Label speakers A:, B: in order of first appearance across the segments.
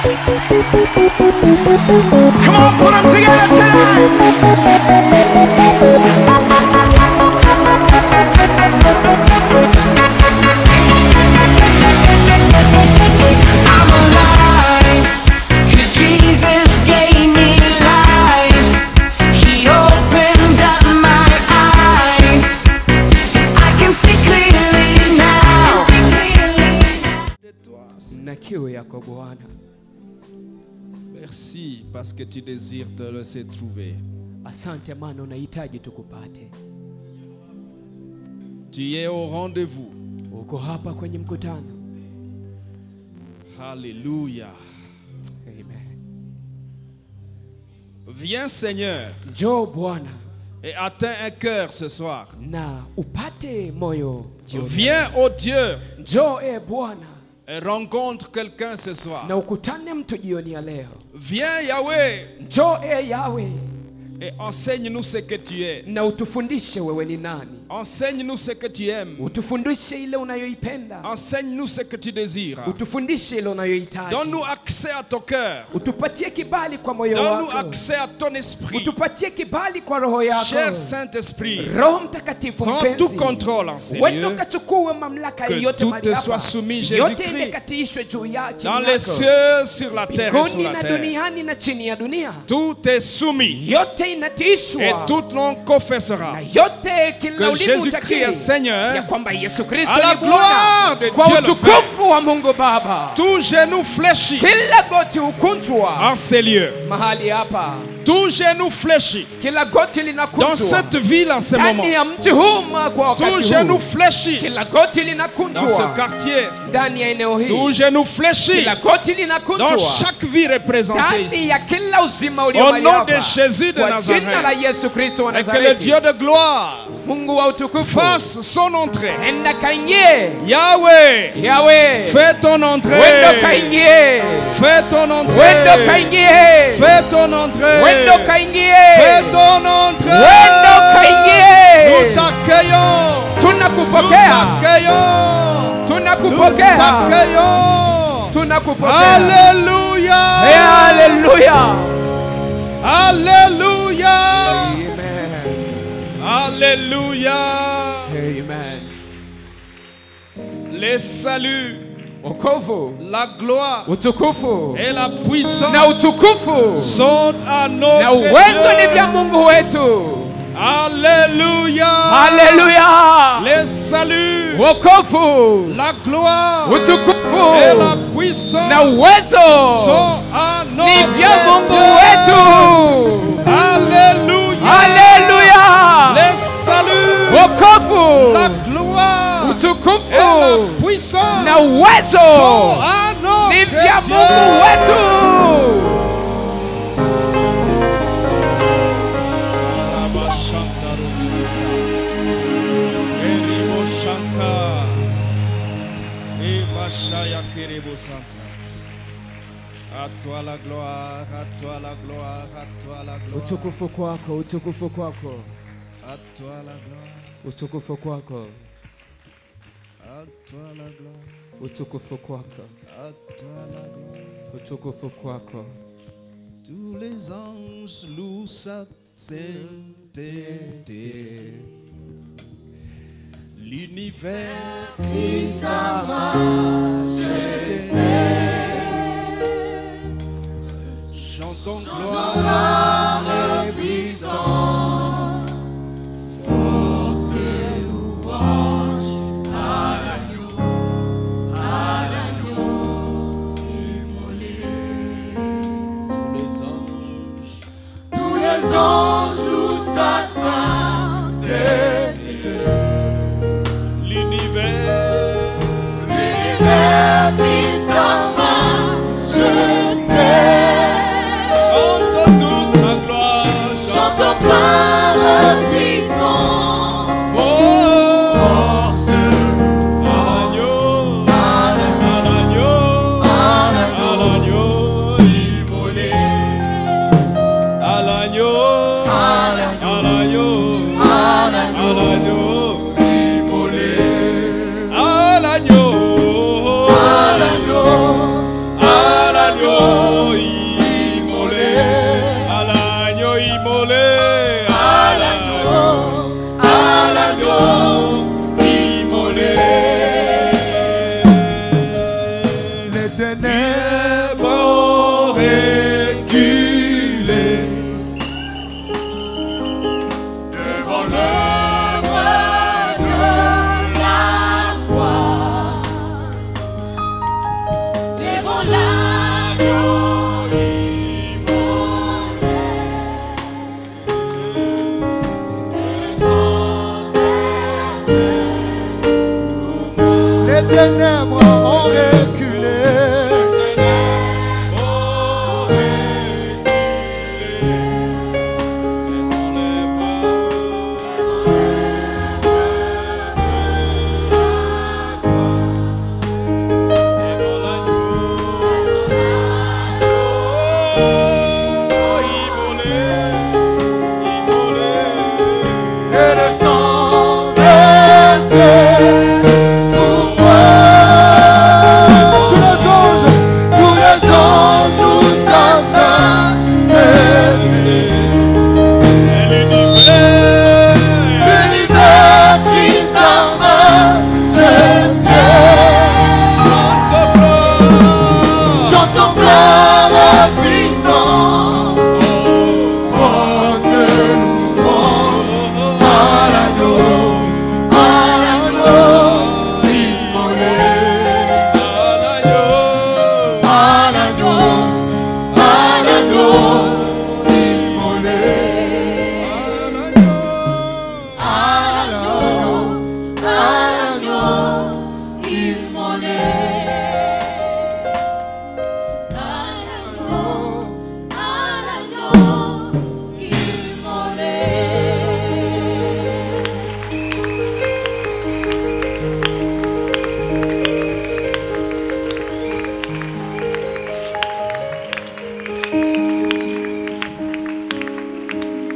A: Come on, put them together tonight. I'm alive, 'cause Jesus gave me life. He opened up my eyes. I can see clearly now.
B: Na kiu yako Bwana.
C: Merci parce que tu désires te laisser trouver.
B: Asante maana unahitaji tukupate.
C: Tu es au rendez-vous.
B: Uko hapa kwenye mkutano.
C: Alléluia.
B: Amen.
C: Viens Seigneur
B: Njoo Bwana
C: et atteins un cœur ce soir.
B: na upate moyo jioni.
C: Viens oh Dieu
B: Njoo Bwana
C: et rencontre quelqu'un ce soir.
B: na ukutane mtu jioni ya leo.
C: Viens Yahweh
B: Njoo Yahweh
C: et enseigne-nous ce que tu es.
B: na utufundishe wewe ni nani.
C: Enseigne-nous ce que tu aimes.
B: Utufundishe ile unayoipenda.
C: Enseigne-nous ce que tu désires.
B: Utufundishe ile unayohitaji.
C: Donne-nous accès à ton cœur.
B: Utupatie kibali kwa moyo
C: Donne-nous
B: wako.
C: accès à ton esprit.
B: Utupatie kibali kwa roho yako.
C: Cher Saint-Esprit,
B: Roho Mtakatifu
C: prends
B: mpenzi,
C: tout contrôle en ces
B: wendo
C: lieux.
B: kachukue mamlaka
C: Que
B: yote
C: tout
B: mahali
C: te
B: hapa.
C: soit soumis,
B: Yote
C: Jésus-Christ.
B: imekatishwe juu ya chini
C: Dans les
B: yako.
C: cieux, sur la terre et sous
B: Mbinguni
C: la
B: na
C: terre.
B: duniani na chini ya dunia.
C: Tout est soumis.
B: Yote
C: Et
B: inatiishwa.
C: tout langue confessera
B: Na yote kila
C: que
B: ulimi
C: Jésus-Christ
B: utakiri
C: est Seigneur.
B: ya kwamba Yesu Kristo
C: À la
B: ni
C: gloire de
B: Bwana. Kwa
C: Dieu le
B: utukufu wa Mungu Baba.
C: Tout genou fléchit
B: Kila goti ukunjwa
C: en ces lieux.
B: mahali hapa.
C: Tout genou fléchit
B: Kila goti
C: dans
B: linakunjwa
C: cette ville en ce moment.
B: ndani ya mji huu kwa
C: Tout
B: wakati
C: genou
B: huu.
C: fléchit
B: Kila goti
C: dans ce
B: linakunjwa
C: quartier.
B: ndani ya eneo
C: Tout
B: hili.
C: genou fléchit
B: Kila goti
C: dans
B: linakunjwa
C: chaque vie représentée
B: ndani
C: ici.
B: ya kila uzima ulio
C: Au
B: mahali
C: nom
B: hapa.
C: de Jésus de
B: Kwa jina la
C: Nazareth.
B: Yesu Kristo wa
C: Et que le
B: Nazareti.
C: Dieu de gloire
B: Mungu wa utukufu
C: fasse son entrée.
B: enda kaingie.
C: Yahweh,
B: Yahweh
C: fais ton entrée.
B: wendo kaingie.
C: Fais ton entrée.
B: Wendo kaingie.
C: Fais ton entrée.
B: Wendo kaingie.
C: Fais ton entrée.
B: Wendo kaingie.
C: Nous t'accueillons. Nous
B: Tunakupokea.
C: t'accueillons. Nous
B: Tunakupokea.
C: t'accueillons.
B: Tunakupokea.
C: Alléluia.
B: Haleluya.
C: Alléluia.
B: Amen.
C: Alléluia.
B: Amen.
C: Les saluts,
B: Wokovu,
C: la gloire
B: utukufu
C: et la puissance
B: na utukufu
C: sont à
B: na
C: notre
B: uwezo ni
C: Dieu.
B: vya Mungu wetu.
C: Alléluia.
B: Haleluya.
C: Les saluts,
B: Wokovu,
C: la gloire et
B: utukufu
C: la puissance
B: na uwezo
C: sont à
B: ni
C: notre
B: vya Mungu
C: Dieu.
B: wetu.
C: Alléluia.
B: Haleluya.
C: Les saluts,
B: Wokovu,
C: la gloire et la
B: utukufu
C: puissance
B: na uwezo
C: sont à notre
B: ni vya
C: Dieu.
B: Mungu wetu.
C: À toi la gloire, à toi la gloire, à toi la gloire,
B: Utukufu kwako, utukufu kwako,
C: à toi la gloire,
B: utukufu kwako,
C: à toi la gloire,
B: utukufu kwako,
C: à toi la gloire.
B: utukufu kwako.
C: Tous les anges louent sa sainteté. L'univers crie sa majesté. Chantons gloire et puissance. Force et louange à l'agneau immolé. Tous les anges louent sa sainteté. L'univers crie sa majesté. Chantons tous la gloire. Chantons gloire et puissance. Force à l'agneau. À l'agneau immolé. À l'agneau.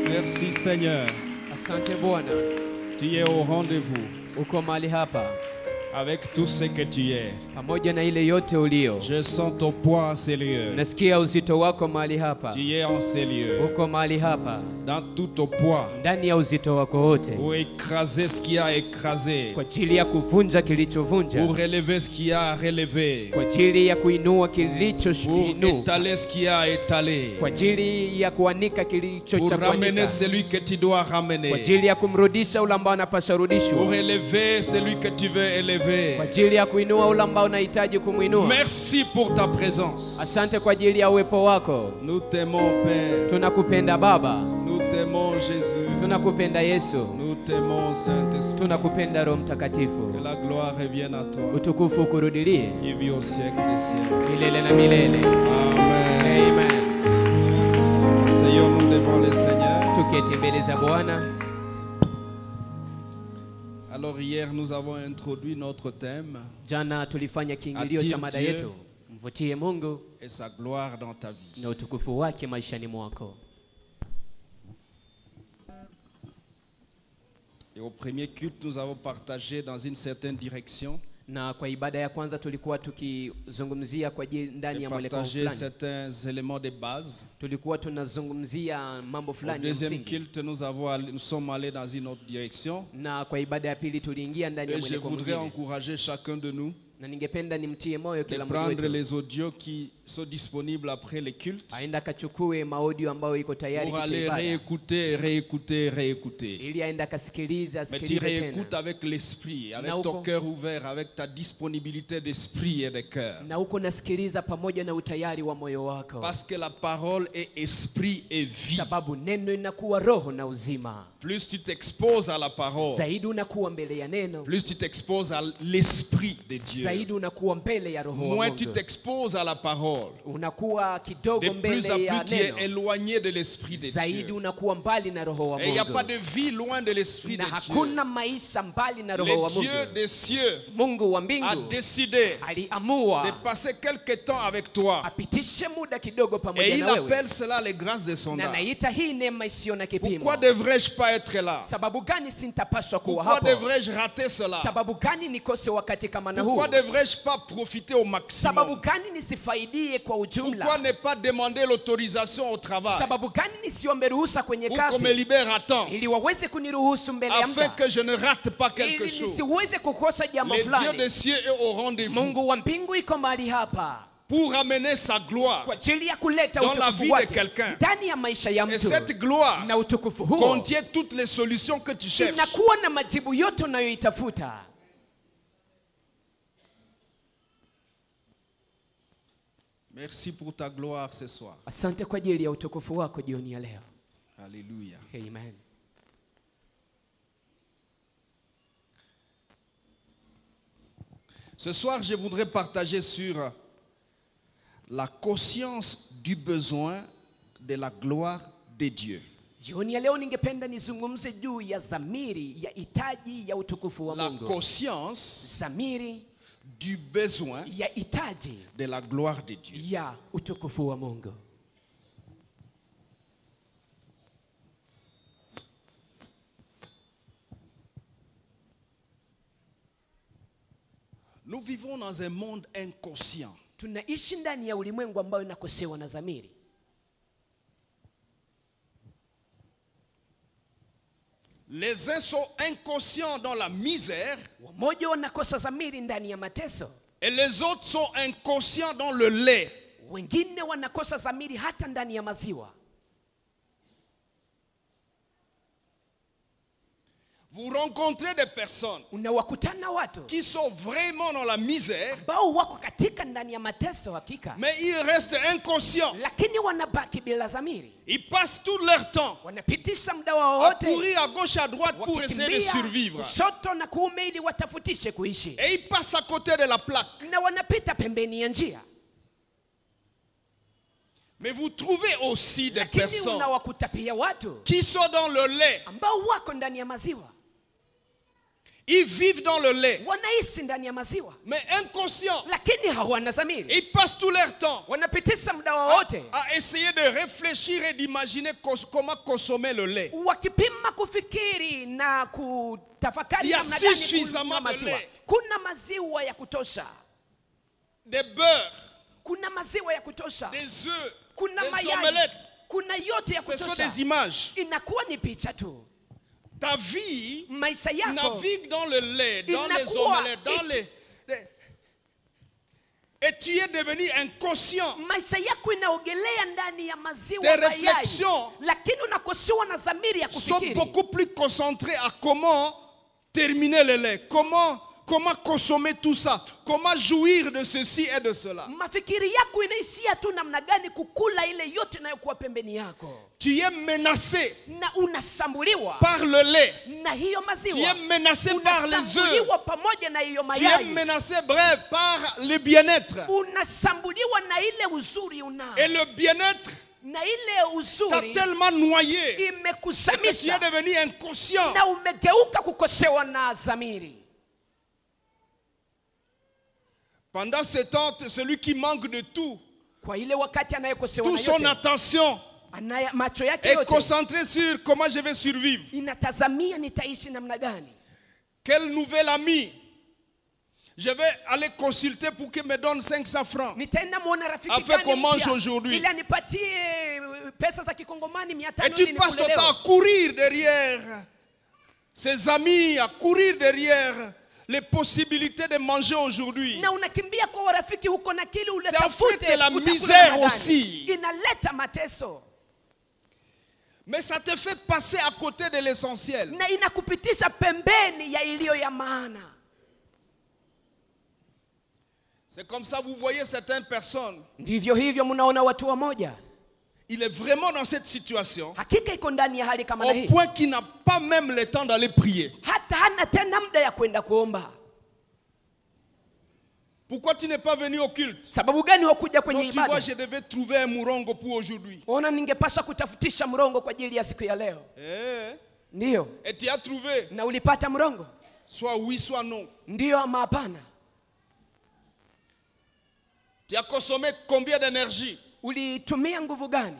C: Merci Seigneur.
B: Asante Bwana,
C: Tu es au rendez-vous
B: uko mahali hapa
C: avec tout ce que tu es.
B: pamoja na ile yote ulio.
C: Je sens ton poids en ces lieux.
B: Nasikia uzito wako mahali hapa,
C: Tu es en ces lieux.
B: uko mahali hapa
C: Dans tout ton poids.
B: ndani ya uzito wako wote,
C: Pour écraser ce qui a écrasé.
B: kwa ajili ya kuvunja kilichovunja,
C: Pour relever ce qui a relevé.
B: kwa ajili ya kuinua
C: Pour
B: kilichoinua,
C: étaler ce qui a étalé.
B: kwa ajili ya kuanika kilicho
C: Pour
B: cha
C: ramener
B: kuanika,
C: celui que tu dois
B: kwa
C: ramener.
B: ajili ya kumrudisha ule ambao anapaswa
C: Pour
B: rudishwa,
C: élever celui que tu veux
B: kwa
C: élever.
B: ajili ya kuinua ule ambao unahitaji kumuinua.
C: Merci pour ta présence.
B: Asante kwa ajili ya uwepo wako.
C: Nous t'aimons Père.
B: Tunakupenda Baba,
C: Nous t'aimons Jésus.
B: tunakupenda Yesu,
C: Nous t'aimons Saint-Esprit.
B: tunakupenda Roho
C: Que
B: Mtakatifu.
C: la gloire revienne à toi.
B: Utukufu ukurudilie
C: Qui vit au siècle des siècles.
B: milele na milele.
C: Amen.
B: Amen.
C: Asseyons-nous devant le Seigneur.
B: Tuketi mbele za Bwana.
C: Alors hier nous avons introduit notre thème
B: Jana tulifanya kiingilio cha mada
C: Dieu.
B: yetu, mvutie Mungu
C: et sa gloire dans ta vie.
B: na utukufu wake maishani mwako.
C: Et au premier culte nous avons partagé dans une certaine direction
B: Na kwa ibada ya kwanza tulikuwa tukizungumzia kwa ajili ndani
C: et
B: ya mwelekeo
C: partagé
B: fulani,
C: certains éléments de base.
B: tulikuwa tunazungumzia mambo
C: Au
B: fulani ya
C: deuxième
B: msingi,
C: culte nous sommes allés dans une autre direction.
B: na kwa ibada ya pili tuliingia ndani ya
C: Et je
B: mwelekeo
C: voudrais
B: mwingine,
C: encourager chacun de nous
B: na ningependa nimtie moyo
C: de
B: kila mmoja
C: prendre
B: wetu
C: les audios qui sont disponibles après les cultes
B: aenda akachukue maaudio ambayo iko tayari
C: pour
B: kisha
C: aller
B: ibada,
C: réécouter, réécouter, réécouter.
B: ili aenda akasikilize,
C: Mais tu
B: asikilize
C: réécoutes
B: tena,
C: avec l'esprit, avec
B: Na
C: ton
B: uko-
C: cœur ouvert, avec ta disponibilité d'esprit et de cœur.
B: na huko nasikiliza pamoja na utayari wa moyo wako,
C: Parce que la parole est esprit et vie.
B: sababu neno inakuwa roho na uzima.
C: Plus tu t'exposes à la parole,
B: Zaidi unakuwa mbele ya neno,
C: plus tu t'exposes à l'esprit de Dieu.
B: zaidi unakuwa mbele ya roho wa
C: Moins tu
B: Mungu,
C: t'exposes à la parole,
B: unakuwa
C: de
B: kidogo
C: plus
B: mbele
C: en
B: ya
C: plus tu es
B: neno,
C: éloigné de l'esprit de
B: zaidi
C: Dieu.
B: unakuwa mbali na roho wa
C: Et il n'y a pas
B: Mungu,
C: de vie loin de l'esprit
B: na
C: de Dieu.
B: hakuna maisha mbali na roho wa
C: Le Dieu
B: Mungu.
C: des cieux
B: Mungu wa
C: a
B: mbingu
C: décidé
B: aliamua
C: de passer quelque temps avec toi.
B: apitishe muda kidogo
C: Et
B: pamoja
C: il
B: na wewe,
C: appelle cela les grâces de son
B: na
C: âme.
B: naita hii neema isiyo na kipimo.
C: Pourquoi devrais-je pas être là?
B: Sababu gani sintapaswa kuwa
C: Pourquoi
B: hapo?
C: devrais-je rater cela?
B: Sababu gani nikose wakati kama na huu?
C: Pourquoi devrais-je pas profiter au maximum?
B: Sababu gani nisifaidie kwa
C: Pourquoi
B: ujumla?
C: ne pas demander l'autorisation au travail
B: Sababu gani nisiombe ruhusa kwenye
C: pour qu'on me
B: kazi
C: libère à temps
B: ili waweze kuniruhusu mbele ya
C: afin
B: muda,
C: que je ne rate pas quelque
B: ili
C: chose?
B: nisiweze kukosa jambo
C: Le Dieu
B: fulani.
C: des cieux est au rendez-vous
B: Mungu wa mbingu iko mahali hapa
C: pour amener sa gloire.
B: kwa ajili ya kuleta
C: Dans la vie
B: utukufu
C: de
B: wake
C: quelqu'un.
B: ndani ya maisha ya
C: Et
B: mtu,
C: cette gloire
B: na utukufu huo
C: contient toutes les solutions que tu cherches.
B: inakuwa na majibu yote unayoitafuta.
C: Merci pour ta gloire ce soir.
B: Asante kwa ajili ya utukufu wako jioni ya leo.
C: Alléluia.
B: Amen.
C: Ce soir, je voudrais partager sur la conscience du besoin de la gloire de Dieu.
B: Jioni ya leo ningependa nizungumze juu ya dhamiri ya hitaji ya utukufu wa
C: La
B: Mungu.
C: conscience
B: Dhamiri
C: du besoin
B: ya hitaji
C: de la gloire de Dieu.
B: ya utukufu wa Mungu.
C: Nous vivons dans un monde inconscient.
B: Tunaishi ndani ya ulimwengu ambao inakosewa na dhamiri.
C: Les uns sont inconscients dans la misère.
B: Wamoja wanakosa dhamiri ndani ya mateso.
C: Et les autres sont inconscients dans le lait.
B: Wengine wanakosa dhamiri hata ndani ya maziwa.
C: Vous rencontrez des personnes
B: Unawakutana watu
C: qui sont vraiment dans la misère,
B: ambao wako katika ndani ya mateso hakika,
C: mais ils restent inconscients.
B: lakini wanabaki bila dhamiri.
C: Ils passent tout leur temps
B: Wanapitisha muda wao
C: à
B: wote
C: courir à gauche à droite pour essayer de
B: wakikimbia
C: survivre.
B: kushoto na kuume ili watafutishe kuishi,
C: Et ils passent à côté de la plaque.
B: na wanapita pembeni ya njia.
C: Mais vous trouvez aussi des
B: Lakini
C: personnes
B: unawakuta pia watu
C: qui sont dans le lait.
B: ambao wako ndani ya maziwa,
C: Ils vivent dans le lait,
B: wanaishi ndani ya maziwa,
C: mais inconscients.
B: lakini hawana dhamiri.
C: Ils passent tout leur temps
B: Wanapitisha muda wao wote
C: à essayer de réfléchir et d'imaginer comment consommer le lait.
B: wakipima kufikiri na kutafakari
C: Ya
B: namna gani
C: suffisamment
B: kunywa
C: de
B: maziwa.
C: lait.
B: Kuna maziwa ya kutosha,
C: Des beurres,
B: kuna maziwa ya kutosha,
C: des œufs,
B: kuna
C: des
B: mayai,
C: omelettes.
B: kuna yote ya
C: Ce sont
B: kutosha.
C: des images.
B: Inakuwa ni picha tu.
C: Ta vie
B: Maisha yako
C: navigue dans le lait, dans les
B: Inakuwa-
C: omelettes, dans et tu es devenu inconscient.
B: maisha yako inaogelea ndani ya maziwa
C: Tes
B: mayai,
C: réflexions
B: lakini unakosewa na dhamiri ya
C: Sont
B: kufikiri.
C: beaucoup plus concentrés à comment terminer le lait, comment consommer tout ça, comment jouir de ceci et de cela.
B: Mafikiri yako inaishia tu namna gani kukula ile yote inayokuwa pembeni yako,
C: Tu es menacé
B: na unashambuliwa
C: par le lait,
B: na hiyo
C: tu es
B: maziwa,
C: menacé par les œufs,
B: unashambuliwa pamoja na hiyo
C: tu es
B: mayai,
C: menacé, bref, par le bien-être.
B: unashambuliwa na ile uzuri unao,
C: Et le bien-être
B: na ile
C: t'a
B: uzuri
C: tellement noyé que tu es
B: imekuzamisha
C: devenu inconscient.
B: na umegeuka kukosewa na dhamiri.
C: Pendant ce temps, celui qui manque de tout,
B: Kwa ile wakati anayekosewa
C: toute
B: na
C: son
B: yote,
C: attention
B: macho yake
C: est
B: yote
C: concentrée sur comment je vais survivre.
B: inatazamia nitaishi namna gani,
C: Quel nouvel ami je vais aller consulter pour qu'il me donne 500 francs.
B: nitaenda muona rafiki
C: Afin
B: gani
C: qu'on mange
B: mpya,
C: aujourd'hui.
B: ili anipatie pesa za kikongomani 500
C: Et tu
B: ili
C: passes ton
B: nikule
C: temps à
B: leo.
C: courir derrière ses amis, à courir derrière les possibilités de manger aujourd'hui.
B: Na unakimbia kwa warafiki huko na kile
C: C'est en fait
B: uletafute
C: de la
B: utakula
C: misère
B: namna gani.
C: aussi.
B: Inaleta mateso
C: Mais ça te fait passer à côté de l'essentiel.
B: na inakupitisha pembeni ya iliyo ya maana.
C: C'est comme ça, vous voyez certaines personnes,
B: Ndivyo hivyo mnaona watu wamoja
C: il est vraiment dans cette situation,
B: hakika iko ndani ya hali kama na
C: au
B: hii,
C: point qu'il n'a pas même le temps d'aller prier.
B: hata hana tena muda ya kwenda kuomba.
C: Pourquoi tu n'es pas venu au culte?
B: Sababu gani hukuja kwenye
C: Donc tu vois,
B: ibada?
C: je devais trouver un mourongo pour aujourd'hui.
B: Ona, ningepasha kutafutisha mrongo kwa ajili ya siku ya leo. Ndiyo.
C: Et tu as trouvé,
B: Na ulipata mrongo?
C: soit oui, soit non.
B: Ndiyo ama hapana?
C: Tu as consommé combien d'énergie?
B: Ulitumia nguvu gani?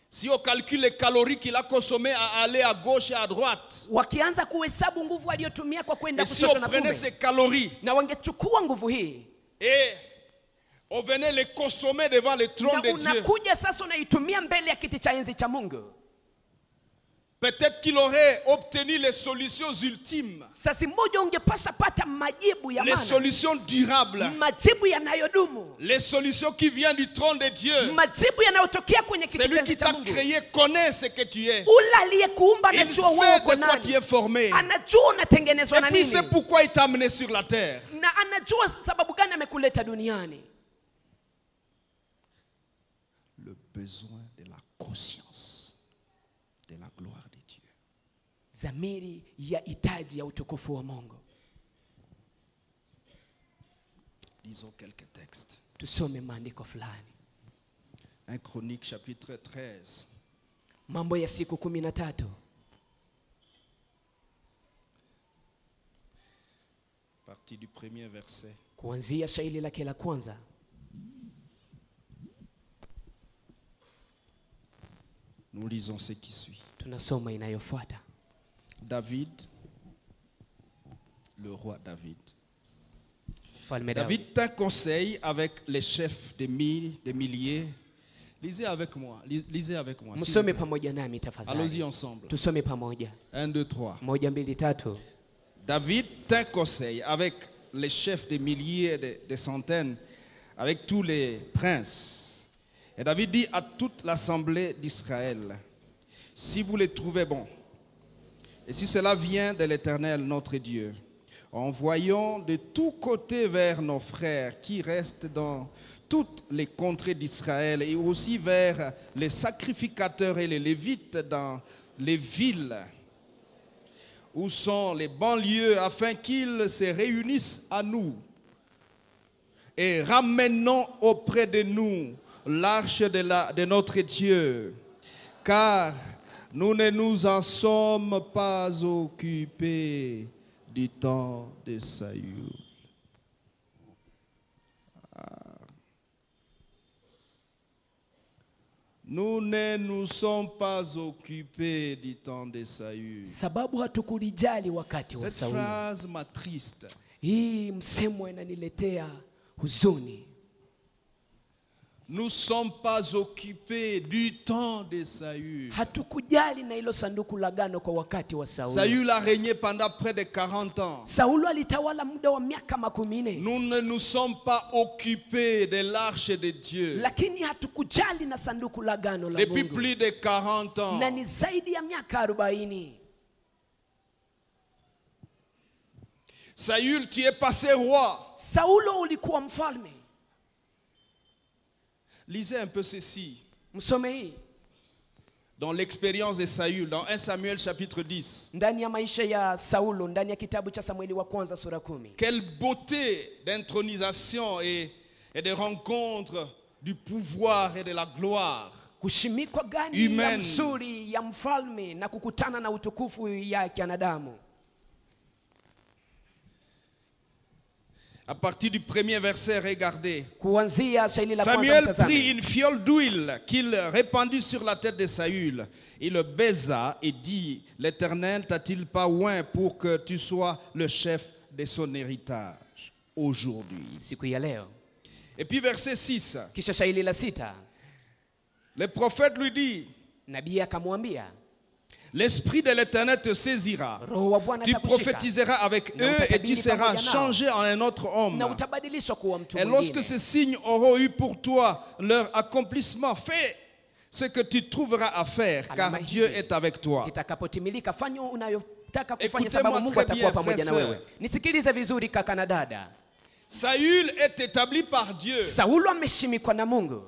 C: Si on calcule les calories qu'il a consommées à aller à gauche et à droite,
B: Wakianza kuhesabu nguvu aliyotumia kwa kwenda
C: et si
B: kushoto
C: on
B: na
C: prenait
B: kume,
C: ces calories
B: na wangechukua nguvu hii
C: et on venait les consommer devant le trône
B: na
C: de Dieu,
B: unakuja sasa unaitumia mbele ya kiti cha enzi cha Mungu,
C: peut-être qu'il aurait obtenu les solutions ultimes,
B: sasa mmoja ungepasa pata majibu ya
C: les
B: maana,
C: solutions durables,
B: majibu yanayodumu,
C: les solutions qui viennent du trône de Dieu.
B: majibu yanayotokea kwenye kiti cha
C: Celui
B: enzi
C: qui
B: cha
C: t'a
B: Mungu.
C: créé connaît ce que tu es.
B: Ule aliyekuumba
C: Il
B: anajua wewe
C: sait
B: uko
C: de quoi tu
B: nani,
C: es formé.
B: anajua unatengenezwa
C: Et
B: na
C: puis
B: nini,
C: c'est pourquoi il t'a amené sur la terre.
B: na anajua sababu gani amekuleta duniani.
C: Le besoin de la conscience de la gloire de Dieu.
B: Dhamiri ya hitaji ya utukufu wa Mungu.
C: Lisons quelques textes.
B: Tusome maandiko fulani.
C: 1 Chronique chapitre 13.
B: Mambo ya siku 13.
C: Partie du premier verset.
B: Kuanzia shairi lake la kwanza.
C: Nous lisons ce qui suit.
B: Tunasoma inayofuata.
C: David, le roi David.
B: Mfalme Daudi.
C: David tint conseil avec les chefs des milliers. Lisez avec moi. Lisez avec moi. s'il vous
B: Msome
C: plaît.
B: pamoja nami
C: Allons-y
B: tafadhali.
C: ensemble.
B: Tusome pamoja.
C: 1, 2, 3.
B: 1, 2, 3.
C: David tint conseil avec les chefs des milliers, des centaines, avec tous les princes. Et David dit à toute l'assemblée d'Israël, si vous les trouvez bons, et si cela vient de l'Éternel notre Dieu, envoyons de tous côtés vers nos frères qui restent dans toutes les contrées d'Israël et aussi vers les sacrificateurs et les Lévites dans les villes où sont les banlieues, afin qu'ils se réunissent à nous. Et ramenons auprès de nous l'arche de notre Dieu, car nous ne nous en sommes pas occupés du temps de Saül. Nous ne nous sommes pas occupés du temps de Saül.
B: Sababu hatukulijali wakati wa
C: Cette
B: Sauli.
C: phrase m'attriste.
B: Hii msemo inaniletea huzuni.
C: Nous ne sommes pas occupés du temps de Saül.
B: Hatukujali na hilo sanduku la agano kwa wakati wa Sauli.
C: Saül a régné pendant près de 40 ans.
B: Sauli alitawala muda wa miaka 40.
C: Nous ne nous sommes pas occupés de l'arche de Dieu.
B: Lakini hatukujali na sanduku la agano la
C: Depuis
B: Mungu.
C: plus de 40 ans.
B: Na ni zaidi ya miaka 40.
C: Saül, tu es passé roi.
B: Saulo ulikuwa mfalme.
C: Lisez un peu ceci.
B: Msome hii.
C: Dans l'expérience de Saül, dans 1 Samuel chapitre 10.
B: Ndani ya maisha ya Saulo, ndani ya kitabu cha Samueli wa kwanza sura 10.
C: Quelle beauté d'intronisation et de rencontre du pouvoir et de la gloire.
B: Kushimikwa gani
C: Amen.
B: ya mzuri ya mfalme na kukutana na utukufu ya kianadamu.
C: À partir du premier verset, regardez.
B: Kuanzia shairi la kwanza
C: Samuel
B: mtazame.
C: prit une fiole d'huile qu'il répandit sur la tête de Saül. Il le baisa et dit, l'Éternel t'a-t-il pas oint pour que tu sois le chef de son héritage aujourd'hui?
B: Siku ya leo.
C: Et puis verset 6,
B: Kisha shairi la 6.
C: le prophète lui dit,
B: Nabii akamwambia,
C: l'Esprit de l'Éternel te saisira.
B: Roho wa Bwana
C: Tu
B: atakushika
C: prophétiseras avec
B: Na
C: eux et
B: utatabiri
C: tu seras
B: pamoja nao.
C: changé en un autre homme.
B: na utabadilishwa kuwa mtu
C: Et lorsque
B: mwingine.
C: ces signes auront eu pour toi leur accomplissement, fais ce que tu trouveras à faire, car
B: Alama
C: Dieu
B: hizi
C: est avec toi.
B: Zitakapotimilika fanya unayotaka kufanya
C: Écoutez-moi
B: sababu Mungu
C: très
B: atakuwa
C: bien,
B: pamoja na
C: frères,
B: wewe. Nisikilize vizuri kaka na dada.
C: Saül est établi par Dieu
B: Saulo ameshimikwa na Mungu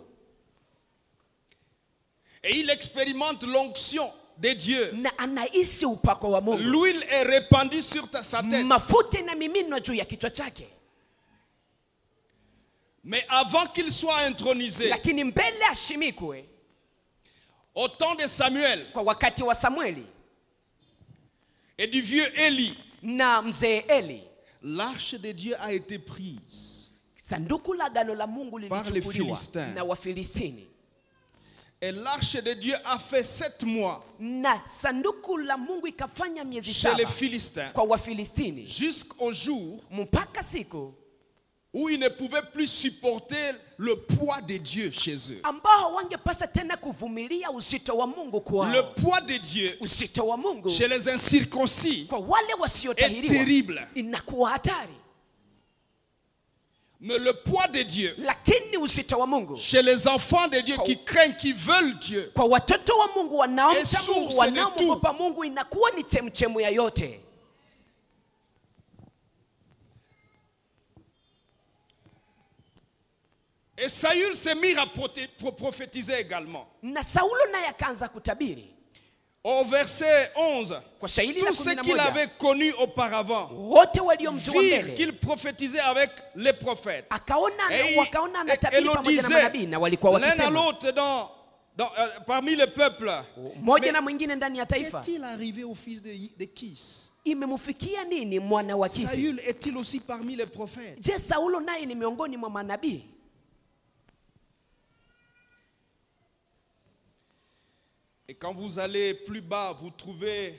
C: et il expérimente l'onction de Dieu.
B: na anaishi upako wa Mungu.
C: L'huile est répandue sur sa tête.
B: Mafuta inamiminwa juu ya kichwa chake.
C: Mais avant qu'il soit intronisé,
B: Lakini mbele ashimikwe
C: au temps de Samuel
B: kwa wakati wa Samueli
C: et du vieux Élie,
B: na mzee Eli,
C: l'arche de Dieu a été prise.
B: sanduku la agano la Mungu
C: Par les
B: lilichukuliwa
C: Philistins.
B: na Wafilistini.
C: Et l'arche de Dieu a fait 7 mois
B: Na sanduku la Mungu ikafanya miezi
C: chez les
B: 7
C: Philistins,
B: kwa Wafilistini
C: jusqu'au jour
B: mpaka siku
C: où ils ne pouvaient plus supporter le poids de Dieu chez eux.
B: ambao wangepasha tena kuvumilia uzito wa Mungu kwao.
C: Le poids de Dieu
B: Uzito wa Mungu
C: chez les incirconcis
B: kwa wale
C: est
B: wasiotahiriwa
C: terrible.
B: inakuwa hatari,
C: Mais le poids de Dieu
B: lakini uzito wa Mungu
C: chez les enfants de Dieu qui craignent, qui veulent Dieu,
B: kwa watoto wa Mungu wanaomcha
C: Et source
B: Mungu,
C: de
B: wanaomwogopa Mungu inakuwa ni chemchemu ya yote.
C: et Saül s'est mis à prophétiser également.
B: Na Saulo naye akaanza kutabiri
C: Au verset 11,
B: kwa shairi la
C: tous ceux qu'il
B: 11.
C: avait connus auparavant
B: Wote waliomjua
C: virent
B: mbele
C: qu'il prophétisait avec les prophètes.
B: wakaona
C: Et
B: anatabiri
C: le
B: pamoja na
C: disait
B: manabii, na walikuwa
C: l'un à
B: wakisema
C: l'autre parmi le peuple.
B: mmoja na mwingine ndani ya taifa,
C: Qu'est-il arrivé au fils de Kis?
B: imemfikia nini mwana wa Kisi?
C: Saül est-il aussi parmi les prophètes?
B: Je, Saulo naye ni miongoni mwa manabii?
C: Et quand vous allez plus bas, vous trouvez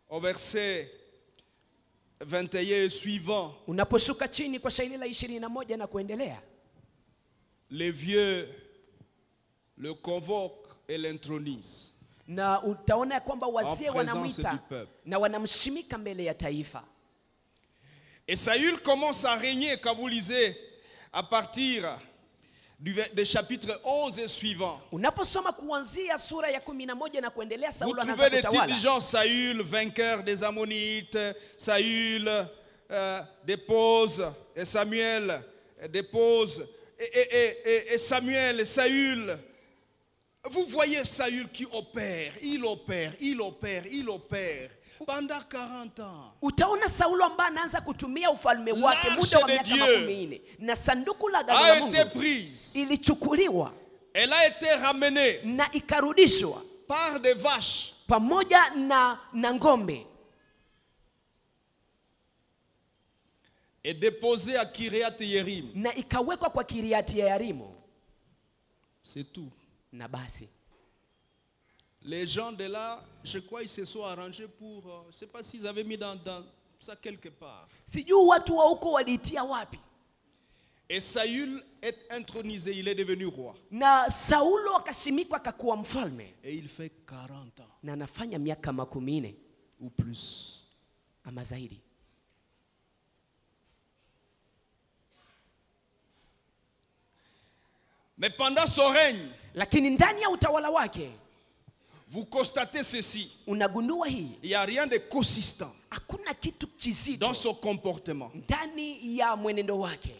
C: au verset 21 et suivant,
B: Unaposhuka chini kwa shairi la 21 na kuendelea,
C: les vieux le convoquent et l'intronisent
B: na utaona ya kwamba
C: en
B: wazee
C: présence
B: wanamwita
C: du peuple.
B: na wanamshimika mbele ya taifa.
C: Et Saül commence à régner, quand vous lisez à partir des chapitres 11 et suivants.
B: Unaposoma kuanzia sura ya 11 na kuendelea,
C: Vous
B: Saulo
C: trouvez
B: anaanza
C: des titres du
B: kutawala.
C: genre Saül, vainqueur des Ammonites, Saül dépose, et Samuel dépose, et Samuel, et Saül. Vous voyez Saül qui opère, il opère pendant 40 ans.
B: Utaona Saulo ambaye anaanza kutumia ufalme wake muda wa miaka 40, na sanduku la agano
C: A
B: la
C: été
B: Mungu
C: prise,
B: ilichukuliwa
C: elle a été ramenée
B: na ikarudishwa
C: par des vaches.
B: pamoja na ngombe
C: Et déposée à Kiriath Yerim.
B: na ikawekwa kwa Kiriati Yearimu.
C: C'est tout.
B: Na basi
C: Les gens de là, je crois ils se sont arrangés pour, je ne sais pas s'ils avaient mis dans ça quelque part.
B: sijui watu wa huko waliitia wapi.
C: Et Saül est intronisé, il est devenu roi.
B: Na Saulo akasimikwa akakuwa mfalme,
C: Et il fait 40 ans
B: na anafanya miaka 40
C: ou plus.
B: ama zaidi.
C: Mais pendant son règne,
B: Lakini ndani ya utawala wake
C: vous constatez ceci.
B: unagundua hii,
C: Il n'y a rien de consistant
B: hakuna kitu kizito
C: dans son comportement.
B: ndani ya mwenendo wake.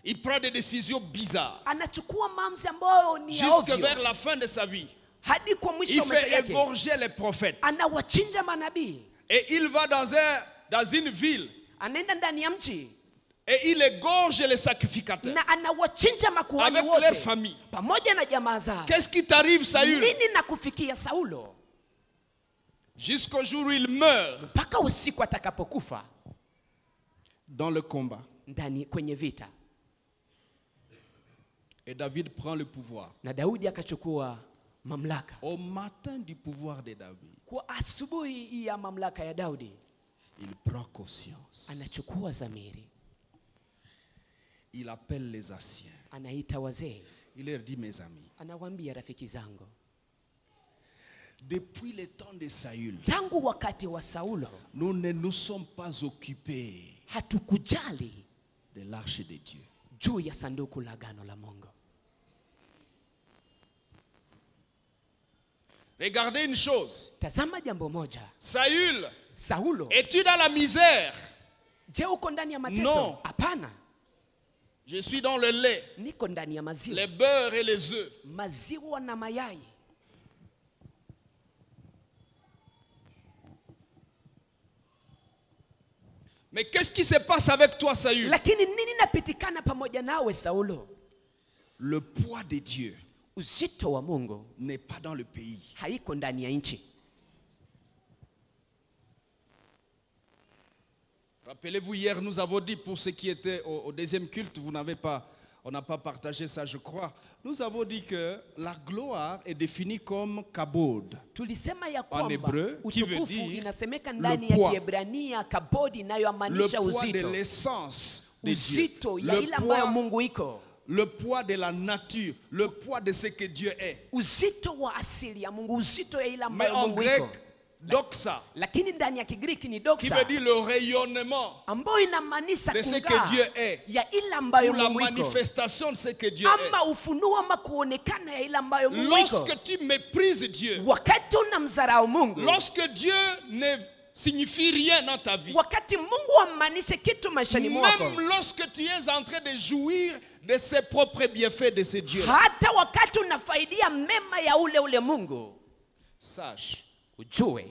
C: Il prend des décisions bizarres.
B: Anachukua maamuzi ambayo ni ya
C: Jusque
B: ovyo.
C: vers la fin de sa vie,
B: Hadi kwa mwisho
C: il
B: wa maisha
C: fait
B: yake
C: égorger les prophètes.
B: anawachinja manabii.
C: Et il va dans une ville
B: Anaenda ndani ya mji
C: et il égorge les sacrificateurs
B: na anawachinja makuhani
C: avec leur
B: wote
C: famille.
B: pamoja na jamaa zao.
C: Qu'est-ce qui t'arrive, Saül?
B: Nini na kufikia Saulo?
C: Jusqu'au jour où il meurt
B: Mpaka usiku atakapokufa
C: dans le combat.
B: ndani kwenye vita.
C: Et David prend le pouvoir.
B: Na Daudi akachukua mamlaka.
C: Au matin du pouvoir de David,
B: Kwa asubuhi ya mamlaka ya Daudi
C: il prend conscience.
B: anachukua zamiri,
C: Il appelle les anciens.
B: anaita wazee,
C: Il leur dit, mes amis,
B: anawaambia rafiki zangu,
C: depuis le temps de Saül,
B: tangu wakati wa Saulo
C: nous ne nous sommes pas occupés
B: hatukujali
C: de l'arche de Dieu.
B: juu ya sanduku la agano la Mungu.
C: Regardez une chose.
B: Tazama jambo moja,
C: Saül,
B: Saulo,
C: es-tu dans la misère?
B: je uko ndani ya mateso?
C: No.
B: Hapana,
C: Je suis dans le lait,
B: niko ndani ya maziwa,
C: les beurres et les œufs.
B: maziwa na mayai.
C: Mais qu'est-ce qui se passe avec toi, Saül?
B: Lakini nini napitikana pamoja nawe Saulo?
C: Le poids de Dieu
B: Uzito wa Mungu
C: n'est pas dans le pays.
B: haiko ndani ya nchi.
C: Rappelez-vous, hier, nous avons dit, pour ceux qui étaient au deuxième culte, on n'a pas partagé ça, je crois. Nous avons dit que la gloire est définie comme kabod.
B: Tulisema ya
C: En
B: kwamba
C: hébreu, qui veut
B: utukufu
C: dire
B: inasemeka
C: le
B: ndani ya
C: poids.
B: Kiebrania kabodi
C: Le
B: inayoamanisha
C: poids de
B: uzito.
C: l'essence de Dieu.
B: Uzito ya ile
C: Le
B: ambayo
C: poids,
B: Mungu iko.
C: le poids de la nature, le poids de ce que Dieu est.
B: Uzito wa asili ya Mungu, uzito ya ile
C: Mais
B: ambayo
C: en
B: Mungu
C: grec,
B: iko.
C: doxa,
B: Lakini ndani ya Kigiriki ni
C: qui
B: doxa,
C: veut dire le rayonnement
B: ambayo inamaanisha
C: de ce que
B: kung'aa
C: Dieu est,
B: ya ile ambayo
C: ou la
B: Mungu iko,
C: manifestation de ce que Dieu est.
B: ama ufunuo ama kuonekana ya ile ambayo Mungu iko.
C: Lorsque tu méprises Dieu,
B: Wakati unamdharau Mungu,
C: lorsque Dieu ne signifie rien dans ta vie,
B: wakati Mungu amaanishe kitu maishani mwako,
C: même lorsque tu es en train de jouir de ses propres bienfaits de ce Dieu,
B: hata wakati unafaidia mema ya ule Mungu,
C: sache
B: ujue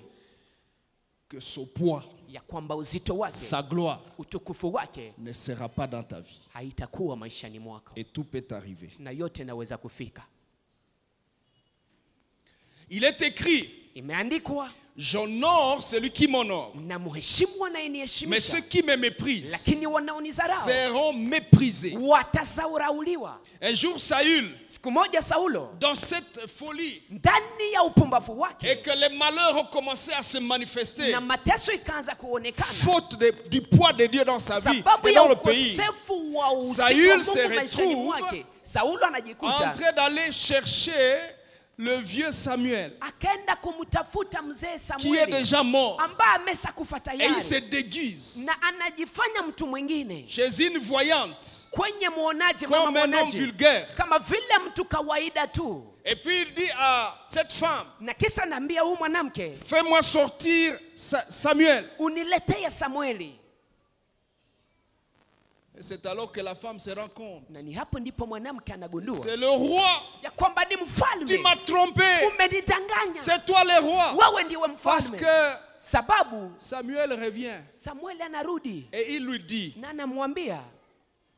C: que son poids,
B: ya kwamba uzito wake,
C: sa gloire
B: utukufu wake
C: ne sera pas dans ta vie.
B: haitakuwa maishani mwako,
C: Et tout peut arriver.
B: na yote naweza kufika.
C: Il est écrit
B: Imeandikwa,
C: j'honore celui qui m'honore,
B: na mheshimu
C: mais
B: anayeniheshimisha,
C: ceux qui me méprisent
B: lakini wanaonizarau
C: seront méprisés.
B: watasaurauliwa.
C: Un jour, Saül,
B: Siku moja Saulo,
C: dans cette folie,
B: ndani ya upumbavu
C: et
B: wake
C: que les malheurs ont commencé à se manifester,
B: na mateso ikaanza kuonekana,
C: faute du poids de Dieu dans sa vie
B: sababu
C: et
B: ya
C: dans le pays,
B: ukosefu wa uzito wa
C: Saül
B: Mungu
C: se
B: maishani
C: retrouve
B: mwake, Saulo
C: en
B: anajikuta
C: train d'aller chercher le vieux Samuel,
B: akaenda kumtafuta mzee
C: qui est
B: Samueli
C: déjà mort,
B: ambaye ameshakufa
C: et il se
B: tayari,
C: déguise
B: na anajifanya mtu mwingine
C: chez une voyante,
B: kwenye muonaji, mama
C: comme un homme
B: muonaji,
C: vulgaire.
B: kama vile mtu kawaida tu.
C: Et puis il dit à cette femme,
B: Na kisa naambia huyu mwanamke,
C: fais-moi sortir Samuel.
B: uniletee Samueli.
C: Et c'est alors que la femme se rend compte,
B: Na ni hapo ndipo mwanamke anagundua
C: c'est le roi,
B: ya kwamba ni
C: tu
B: mfalme.
C: m'as trompé,
B: Umenidanganya,
C: c'est toi le roi.
B: wewe ndiwe
C: Parce
B: mfalme.
C: que
B: Sababu
C: Samuel revient
B: Samueli anarudi
C: et il lui dit,
B: na anamwambia,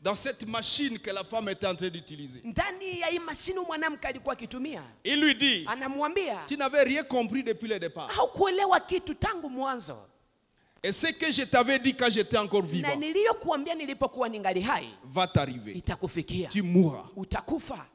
C: dans cette machine que la femme était en train d'utiliser,
B: ndani ya hii mashine mwanamke alikuwa akitumia,
C: il lui dit,
B: anamwambia,
C: tu n'avais rien compris depuis le départ.
B: haukuelewa kitu tangu mwanzo,
C: Et ce que je t'avais dit quand j'étais encore
B: na
C: vivant
B: niliyokuambia nilipokuwa ningali hai
C: va t'arriver.
B: itakufikia,
C: Tu mourras.
B: utakufa.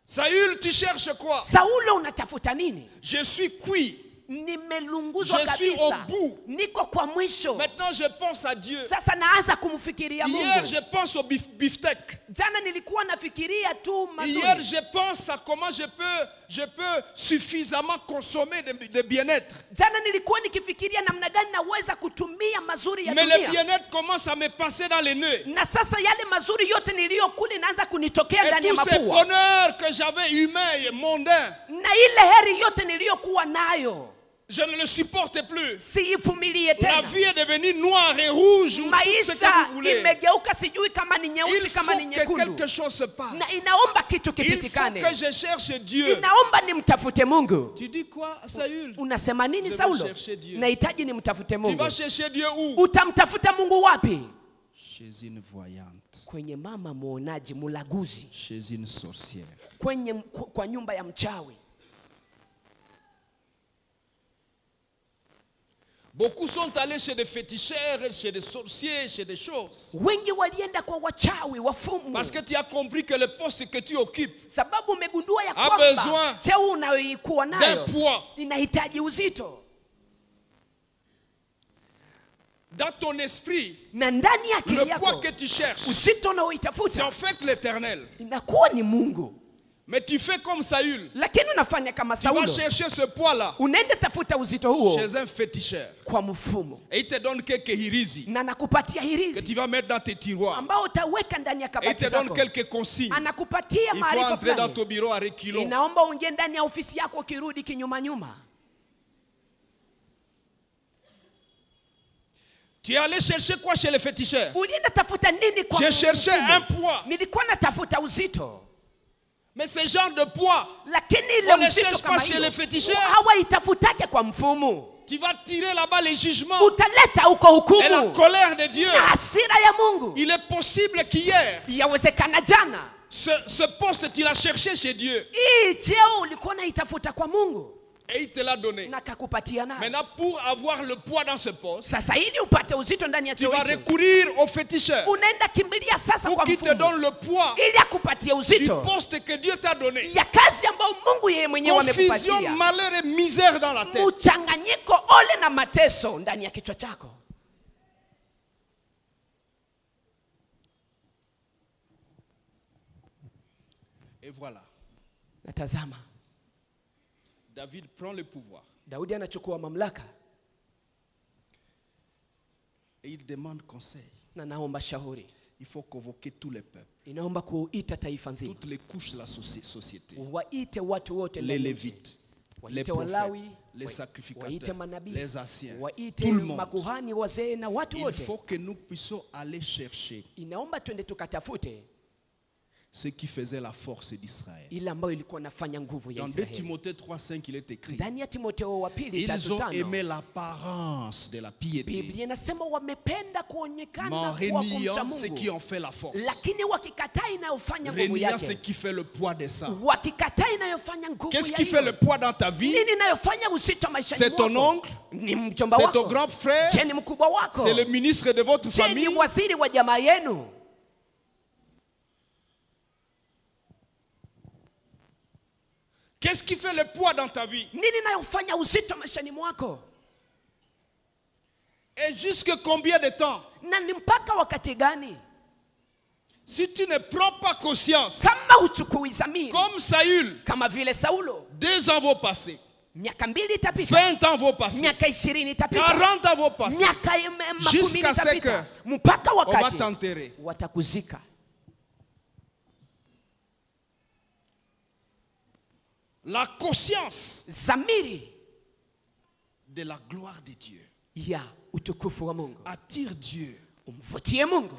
C: Saül, tu cherches quoi?
B: Saulo, unatafuta nini?
C: Je suis cuit.
B: Nimelunguzwa
C: Je suis au
B: kabisa,
C: bout.
B: niko kwa mwisho.
C: Maintenant, je pense à Dieu.
B: Sasa naanza kumfikiria
C: Hier,
B: Mungu.
C: je pense au beefsteak.
B: Jana nilikuwa nafikiria tu
C: Hier,
B: mazuri.
C: je pense à comment je peux suffisamment consommer de bien-être.
B: Jana nilikuwa nikifikiria namna gani naweza kutumia mazuri ya
C: Mais le
B: dunia.
C: bien-être commence à me passer dans les nœuds.
B: Na sasa yale mazuri yote niliyokula inaanza kunitokea
C: Et
B: ndani ya
C: tous ces
B: mapua.
C: bonheurs que j'avais humains et mondains,
B: Na ile heri yote niliyokuwa nayo
C: je ne le supporte plus.
B: siivumilie
C: La
B: tena.
C: vie est devenue noire et rouge ou tout ce que
B: Maisha
C: vous voulez.
B: imegeuka, sijui kama ni
C: Il
B: nyeusi
C: faut
B: kama ni
C: que
B: nyekundu.
C: quelque chose se passe.
B: Na inaomba kitu
C: Il faut
B: kipitikane.
C: que je cherche Dieu.
B: Inaomba nimtafute Mungu.
C: Tu dis quoi, Saül?
B: Unasema nini
C: Je vais
B: Saulo?
C: chercher Dieu.
B: Nahitaji nimtafute
C: Tu
B: Mungu.
C: vas chercher Dieu où?
B: Utamtafuta Mungu wapi?
C: Chez une voyante,
B: Kwenye mama muonaji, mulaguzi,
C: chez une sorcière.
B: kwa nyumba ya mchawi.
C: Beaucoup sont allés chez des féticheurs, chez des sorciers, chez des choses.
B: Wengi walienda kwa wachawi, wafumu.
C: Parce que tu as compris que le poste que tu occupes
B: Sababu umegundua ya
C: a
B: kwamba
C: besoin
B: cheo unayoikuwa
C: d'un
B: nayo
C: poids.
B: inahitaji uzito.
C: Dans ton esprit,
B: Na ndani ya akili
C: le poids
B: yako
C: que tu cherches,
B: uzito
C: c'est
B: unaoitafuta
C: en fait l'éternel.
B: inakuwa ni Mungu.
C: Mais tu fais comme Saül.
B: Lakini unafanya kama
C: Tu vas
B: Saulo.
C: chercher ce poids-là
B: Unaenda tafuta uzito huo
C: chez un féticheur.
B: kwa mfumo.
C: Et il te donne quelques hirizi
B: Na nakupatia
C: que
B: hirizi
C: tu vas mettre dans tes tiroirs.
B: ambao utaweka ndani ya
C: Et il
B: kabati
C: te donne
B: zako.
C: quelques consignes.
B: Anakupatia
C: Il faut
B: maarifa
C: entrer dans
B: fulani.
C: ton bureau à reculons.
B: Inaomba uingie ndani ya ofisi yako ukirudi kinyuma nyuma.
C: Tu es allé chercher quoi chez les féticheurs?
B: Ulienda tafuta nini kwa
C: J'ai cherché
B: mfumo?
C: un poids.
B: Nilikuwa natafuta uzito.
C: Mais ce genre de poids,
B: Lakini
C: on
B: ile
C: ne
B: uzito
C: cherche
B: kama
C: pas chez
B: hiyo
C: les féticheurs.
B: hawaitafutake kwa mfumo.
C: Tu vas tirer là-bas les jugements
B: Utaleta huko
C: et la
B: hukumu
C: colère de Dieu.
B: na hasira ya Mungu.
C: Il est possible qu'hier,
B: Yawezekana jana
C: ce poste, tu l'as cherché chez Dieu
B: hii cheo ulikuwa naitafuta kwa Mungu
C: et il te l'a donné.
B: na kakupatia nayo.
C: Maintenant, pour avoir le poids dans ce poste,
B: Sasa ili upate uzito ndani ya
C: tu
B: cheo
C: vas
B: hicho,
C: recourir au féticheur
B: unaenda kimbilia sasa
C: pour
B: kwa
C: qu'il te
B: mfumo
C: donne le poids
B: ili akupatie
C: du
B: uzito
C: poste que Dieu t'a donné.
B: ya kazi ambayo Mungu yeye mwenyewe
C: Confusion,
B: amekupatia.
C: malheur et misère dans la tête.
B: Mchanganyiko, ole na mateso ndani ya kichwa chako.
C: Et voilà,
B: Natazama,
C: David prend le pouvoir
B: Daudi anachukua mamlaka
C: et il demande conseil.
B: na naomba shauri.
C: Il faut convoquer tous les peuples,
B: Inaomba kuita taifa nzima,
C: toutes les couches de la société.
B: waite watu wote
C: Les
B: ndani ya
C: Lévites,
B: nchi.
C: les
B: Waite
C: prophètes,
B: Walawi,
C: les
B: waite
C: sacrificateurs,
B: manabii,
C: les anciens,
B: waite
C: tout le monde.
B: makuhani, wazee na watu
C: Il
B: wote.
C: faut que nous puissions aller chercher
B: Inaomba twende tukatafute
C: ce qui faisait la force d'Israël.
B: ile ambayo ilikuwa nafanya nguvu ya
C: Dans 2
B: Israeli.
C: Timothée 3,5, il est écrit:
B: Ndani ya Timotheo wa pili
C: ils ont
B: 3:5,
C: aimé l'apparence de la piété,
B: Biblia inasema wamependa
C: mais en
B: kuonekana kuwa kumcha
C: reniant ce qui
B: Mungu,
C: en fait la force,
B: lakini wakikataa inayofanya nguvu
C: reniant ce
B: yake,
C: qui fait le poids des saints.
B: wakikataa inayofanya nguvu
C: Qu'est-ce
B: ya
C: qui fait le
B: hiyo,
C: poids dans ta vie?
B: nini inayofanya uzito maishani
C: C'est ton
B: mwako?
C: oncle?
B: Ni mjomba
C: C'est ton
B: wako?
C: grand frère?
B: Je, ni mkubwa wako?
C: C'est le ministre de votre
B: Je, ni
C: famille?
B: waziri wa jamaa yenu?
C: Qu'est-ce qui fait le poids dans ta vie?
B: Nini inayofanya uzito maishani mwako?
C: Et jusque combien de temps?
B: Na ni mpaka wakati gani?
C: Si tu ne prends pas conscience,
B: Kama uchukui dhamiri,
C: comme Saül,
B: kama vile Saulo,
C: 2 ans vont passer,
B: miaka 2 itapita,
C: 20 ans vont passer,
B: miaka 20 itapita,
C: 40 ans vont passer,
B: miaka 10
C: Jusqu'à ce
B: itapita, mpaka
C: on va
B: wakati
C: t'enterrer.
B: watakuzika.
C: La conscience
B: Dhamiri
C: de la gloire de Dieu
B: ya utukufu wa Mungu
C: attire Dieu
B: umvutie Mungu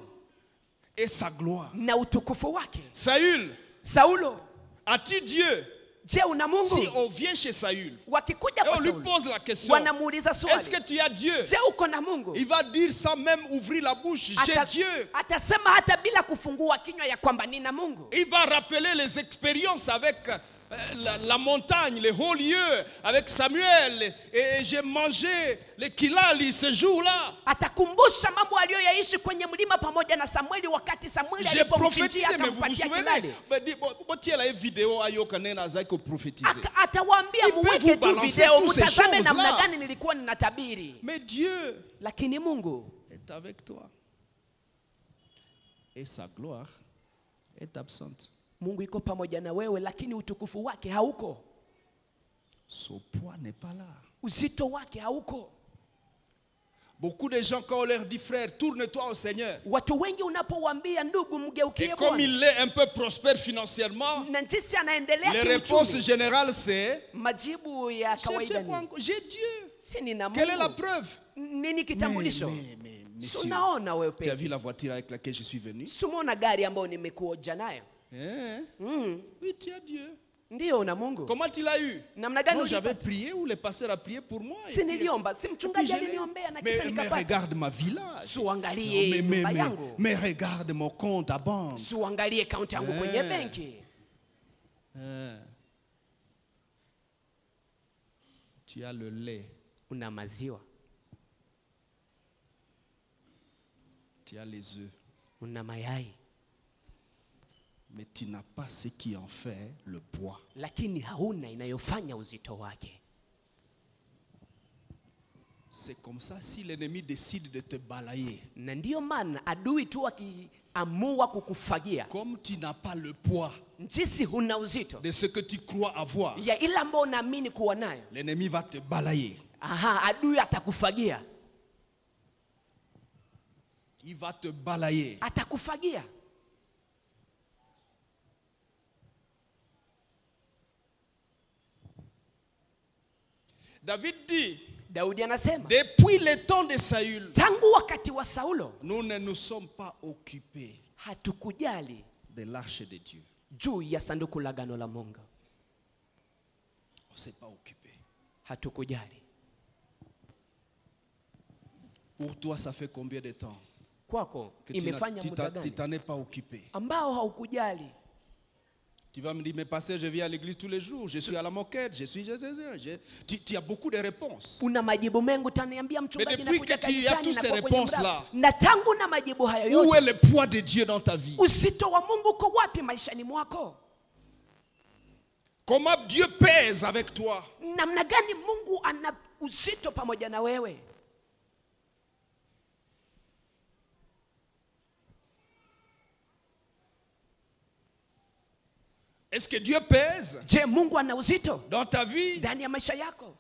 C: et sa gloire.
B: na utukufu wake.
C: Saül,
B: Saulo,
C: as-tu Dieu?
B: je, una Mungu?
C: Si on vient chez Saül
B: Wakikuja
C: et
B: kwa
C: on lui
B: Saulo
C: pose la question,
B: wanamuuliza
C: est-ce
B: swali,
C: que tu as Dieu?
B: je, uko na Mungu?
C: Il va dire sans même ouvrir la bouche, j'ai Dieu.
B: Atasema hata bila kufungua kinywa ya kwamba nina Mungu.
C: Il va rappeler les expériences avec la montagne, les hauts lieux, avec Samuel. Et j'ai mangé le kilali ce jour-là.
B: Atakumbusha mambo aliyoyaishi kwenye mlima pamoja na Samueli, wakati Samueli
C: J'ai prophétisé,
B: alipomchinjia
C: mais vous vous
B: akampatia
C: souvenez?
B: kilali.
C: Tu as la vidéo à Yokanena Zaiko prophétiser.
B: Atawaambia
C: Il peut
B: muweke
C: vous
B: tu
C: balancer
B: video
C: toutes ces
B: mtazame
C: choses-là.
B: namna gani nilikuwa ninatabiri.
C: Mais Dieu
B: Lakini Mungu
C: est avec toi. Et sa gloire est absente.
B: Mungu iko pamoja na wewe, lakini utukufu wake hauko.
C: Son poids n'est pas là.
B: Uzito wake hauko.
C: Beaucoup de gens, quand on leur dit frère, tourne-toi au Seigneur.
B: Watu wengi unapowaambia ndugu,
C: Et
B: mgeukie
C: comme
B: Bwana,
C: il est un peu prospère financièrement,
B: na jinsi anaendelea
C: les réponses
B: kiuchumi,
C: générales c'est:
B: majibu ya kawaida
C: cherchez quoi
B: ni
C: encore? J'ai Dieu.
B: si nina
C: Quelle est la
B: Mungu.
C: preuve?
B: Nini kitambulisho?
C: Mais,
B: Si
C: monsieur,
B: unaona wewe
C: tu as
B: peke,
C: vu la voiture avec laquelle je suis venu?
B: si umeona gari ambayo nimekuoja nayo?
C: Hein? Oui, tu as Dieu.
B: Ndio, una Mungu.
C: Comment tu l'as eu?
B: Namna gani
C: Non, j'avais
B: ulipata?
C: prié ou le pasteur a prié pour moi.
B: Si niliomba, si
C: Et puis
B: mchungaji
C: je l'ai.
B: aliniombea na kisha
C: Mais
B: nikapata.
C: regarde ma village.
B: Si uangalie nyumba yangu,
C: Mais regarde mon compte à banque.
B: si uangalie akaunti yangu kwenye
C: Eh.
B: benki.
C: Hein? Tu as le lait,
B: Una maziwa,
C: tu as les œufs,
B: una mayai,
C: mais tu n'as pas ce qui en fait le poids.
B: lakini hauna inayofanya uzito wake.
C: C'est comme ça, si l'ennemi décide de te balayer,
B: Na ndiyo maana adui tu akiamua kukufagia,
C: comme tu n'as pas le poids
B: jinsi huna uzito
C: de ce que tu crois avoir,
B: ya ile ambayo unaamini kuwa nayo,
C: l'ennemi va te balayer.
B: aha, adui atakufagia,
C: Il va te balayer.
B: atakufagia.
C: David dit,
B: Daudi anasema
C: depuis le temps de Saül,
B: tangu wakati wa Saulo
C: nous ne nous sommes pas occupés
B: hatukujali
C: de l'arche de Dieu.
B: juu ya sanduku la agano la Mungu,
C: On ne s'est pas occupé.
B: hatukujali.
C: Pour toi, ça fait combien de temps
B: Kwako
C: que
B: imefanya muda
C: tu
B: gani
C: t'en es pas occupé?
B: ambao haukujali?
C: Tu vas me dire, mais pasteur, je viens à l'église tous les jours, je suis à la moquette, tu as beaucoup de réponses.
B: Una majibu mengi, utaniambia mchungaji,
C: depuis
B: nakuja
C: que tu as
B: kanisani
C: toutes ces
B: na kwa kwenye
C: réponses-là,
B: mlango. Na tangu na majibu hayo
C: Où
B: yote,
C: est le poids de Dieu dans ta vie?
B: uzito wa Mungu uko wapi maishani mwako?
C: Comment Dieu pèse avec toi?
B: Namna gani Mungu ana uzito pamoja na wewe?
C: Est-ce que Dieu pèse
B: Je, Mungu ana uzito
C: dans ta vie?
B: ndani ya maisha yako?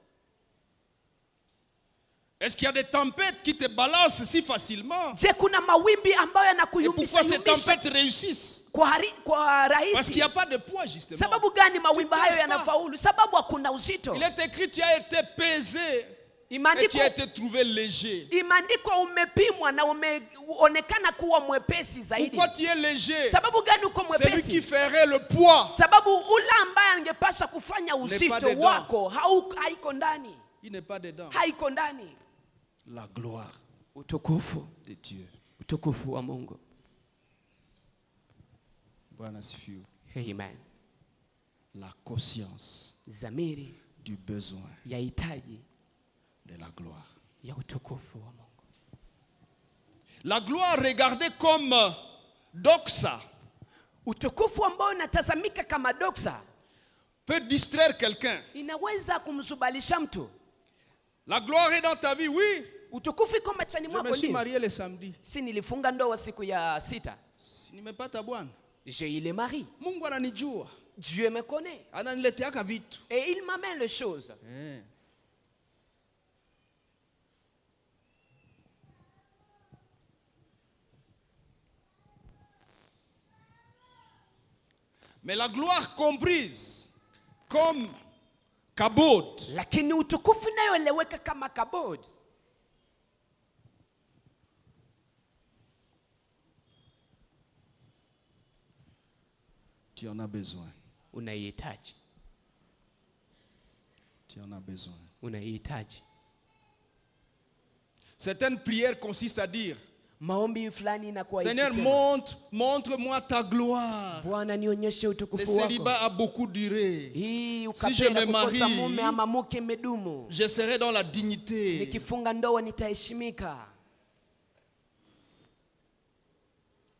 C: Est-ce qu'il y a des tempêtes qui te balancent si facilement?
B: Je, kuna mawimbi ambayo
C: Et
B: yanakuyumbisha
C: pourquoi ces
B: yumbisha
C: tempêtes réussissent?
B: kwa
C: Parce qu'il
B: rahisi?
C: n'y a pas de poids, justement.
B: Sababu gani mawimbi
C: Tu
B: hayo
C: pèses pas.
B: yanafaulu? Sababu hakuna uzito.
C: Il est écrit, tu as été pesé Et tu as été trouvé léger.
B: Imeandikwa umepimwa na umeonekana kuwa mwepesi zaidi.
C: Pourquoi tu es léger?
B: Sababu gani uko
C: Celui
B: mwepesi?
C: qui ferait le poids,
B: Sababu ule ambaye angepasha kufanya uzito wako haiko ndani.
C: il n'est pas dedans.
B: Haiko ndani.
C: La gloire
B: Utukufu
C: de Dieu.
B: Utukufu wa Mungu.
C: Bwana sifiwe.
B: Amen.
C: La conscience
B: Zamiri
C: du besoin
B: ya hitaji
C: de la gloire.
B: ya utukufu wa Mungu.
C: La gloire regardée comme doxa
B: Utukufu ambao unatazamika kama doxa
C: peut distraire quelqu'un.
B: inaweza kumzubalisha mtu.
C: La gloire est dans ta vie, oui.
B: Utukufu iko machani
C: Je
B: mwako
C: me suis
B: ndio.
C: marié le samedi.
B: Si nilifunga ndoa siku ya 6.
C: Nimepata bwana.
B: J'ai eu le mari.
C: Mungu ananijua.
B: Dieu me connaît.
C: Ananileteaka vitu.
B: Et il m'amène les choses.
C: Mais la gloire comprise comme kabod,
B: Lakini utukufu inayoeleweka kama kabod.
C: tu en as besoin.
B: Unaihitaji.
C: Tu en as besoin.
B: Unaihitaji.
C: Certaines prières consistent à dire,
B: Maombi fulani inakuwa
C: Seigneur,
B: ikisema,
C: montre-moi ta gloire.
B: Bwana nionyeshe
C: Le
B: utukufu wako.
C: célibat a beaucoup duré.
B: Hii
C: Si je me
B: ukapenda kukosa
C: marie,
B: mume ama mke medumu.
C: Je serai dans la dignité.
B: Nikifunga ndoa nitaheshimika.